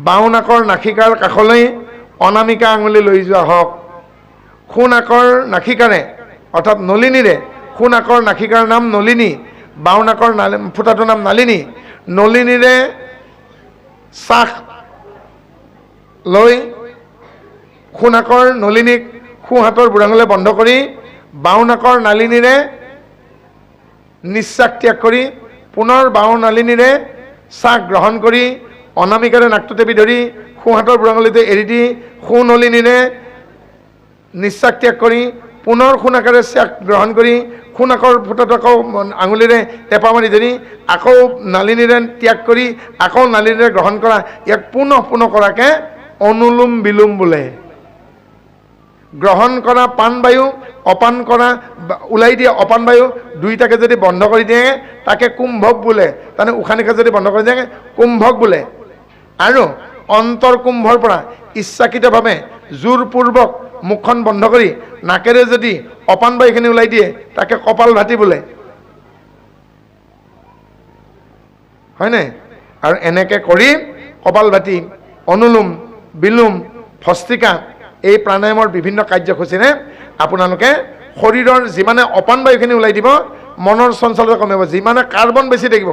বাওঁ নাকৰ নাসিকাৰ কাষলৈ অনামিকা আঙুলি লৈ যোৱা হওক। সোঁ নাকৰ নাসিকাৰে অৰ্থাৎ নলিনীৰে, সোঁ নাকৰ নাসিকাৰ নাম নলিনী, বাওঁ নাকৰ ফুটাটোৰ নাম নালিনী। নলিনীৰে শ্বাস লৈ সোঁ নাকৰ নলিনীক সোঁ হাতৰ বুঢ়া আঙুলিৰে বন্ধ কৰি বাওঁ নাকৰ নালিনীৰে নিশ্বাস ত্যাগ কৰি পুনৰ বাওঁ নালিনীৰে শ্বাস গ্ৰহণ কৰি অনামিকাৰে নাকটো টেপি ধৰি সোঁ হাতৰ বুঢ়া আঙুলিটো এৰি দি সোঁ নলিনীৰে নিশ্বাস ত্যাগ কৰি পুনৰ সোঁ নাকেৰে শ্বাস গ্ৰহণ কৰি সোঁ নাকৰ ফুটাটো আকৌ আঙুলিৰে টেপা মাৰি ধৰি আকৌ নালিনীৰে ত্যাগ কৰি আকৌ নালিনীৰে গ্ৰহণ কৰা, ইয়াক পুনঃ কৰাকে অনুলোম বিলোম বোলে। গ্ৰহণ কৰা প্ৰাণবায়ু, অপান কৰা ওলাই দিয়ে অপান বায়ু, দুইটাকে যদি বন্ধ কৰি দিয়ে তাকে কুম্ভক বোলে। তাৰমানে উশাহ নিশাহ যদি বন্ধ কৰি দিয়ে কুম্ভক বোলে। আৰু অন্তৰ কুম্ভৰ পৰা ইচ্ছাকৃতভাৱে জোৰপূৰ্বক মুখখন বন্ধ কৰি নাকেৰে যদি অপান বায়ুখিনি ওলাই দিয়ে তাকে কপাল ভাতি বোলে, হয়নে? আৰু এনেকৈ কৰি কপাল ভাতি, অনুলোম বিলোম, ভস্ত্ৰিকা, এই প্ৰাণায়ামৰ বিভিন্ন কাৰ্যসূচীৰে আপোনালোকে শৰীৰৰ যিমানে অপান বায়ুখিনি ওলাই দিব মনৰ চঞ্চলতা কমিব। যিমানে কাৰ্বন বেছি থাকিব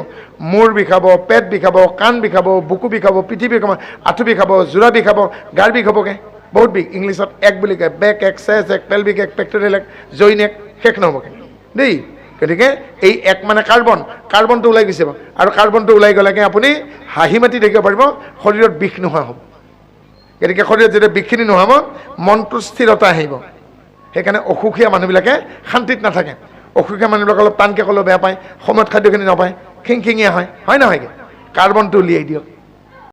মূৰ বিষাব, পেট বিষাব, কাণ বিষাব, বুকু বিষাব, পিঠি বিষাব, আঁঠু বিষাব, জোৰা বিষাব, গাৰ বিষ হ'বগৈ, বহুত বিষ। ইংলিছত এক বুলি কয়, বেক এক, চেচ এক, পেলভিক এক, পেক্টৰিয়েল এক, জইন এক, শেষ নহ'বগৈ দেই। গতিকে এই এক মানে কাৰ্বন, কাৰ্বনটো ওলাই গুচি যাব। আৰু কাৰ্বনটো ওলাই গ'লেকে আপুনি হাঁহি মাতি থাকিব পাৰিব, শৰীৰত বিষ নোহোৱা হ'ব। গতিকে শৰীৰত যেতিয়া বিষখিনি নোহোৱাব মনটোৰ স্থিৰতা আহিব। সেইকাৰণে অসুখীয়া মানুহবিলাকে শান্তিত নাথাকে। অসুখীয়া মানুহবিলাক অলপ টানকৈ ক'লেও বেয়া পায়, সময়ত খাদ্যখিনি নাপায়, খিংখিঙীয়া হয়, হয় নহয়? কাৰ্বনটো উলিয়াই দিয়ক।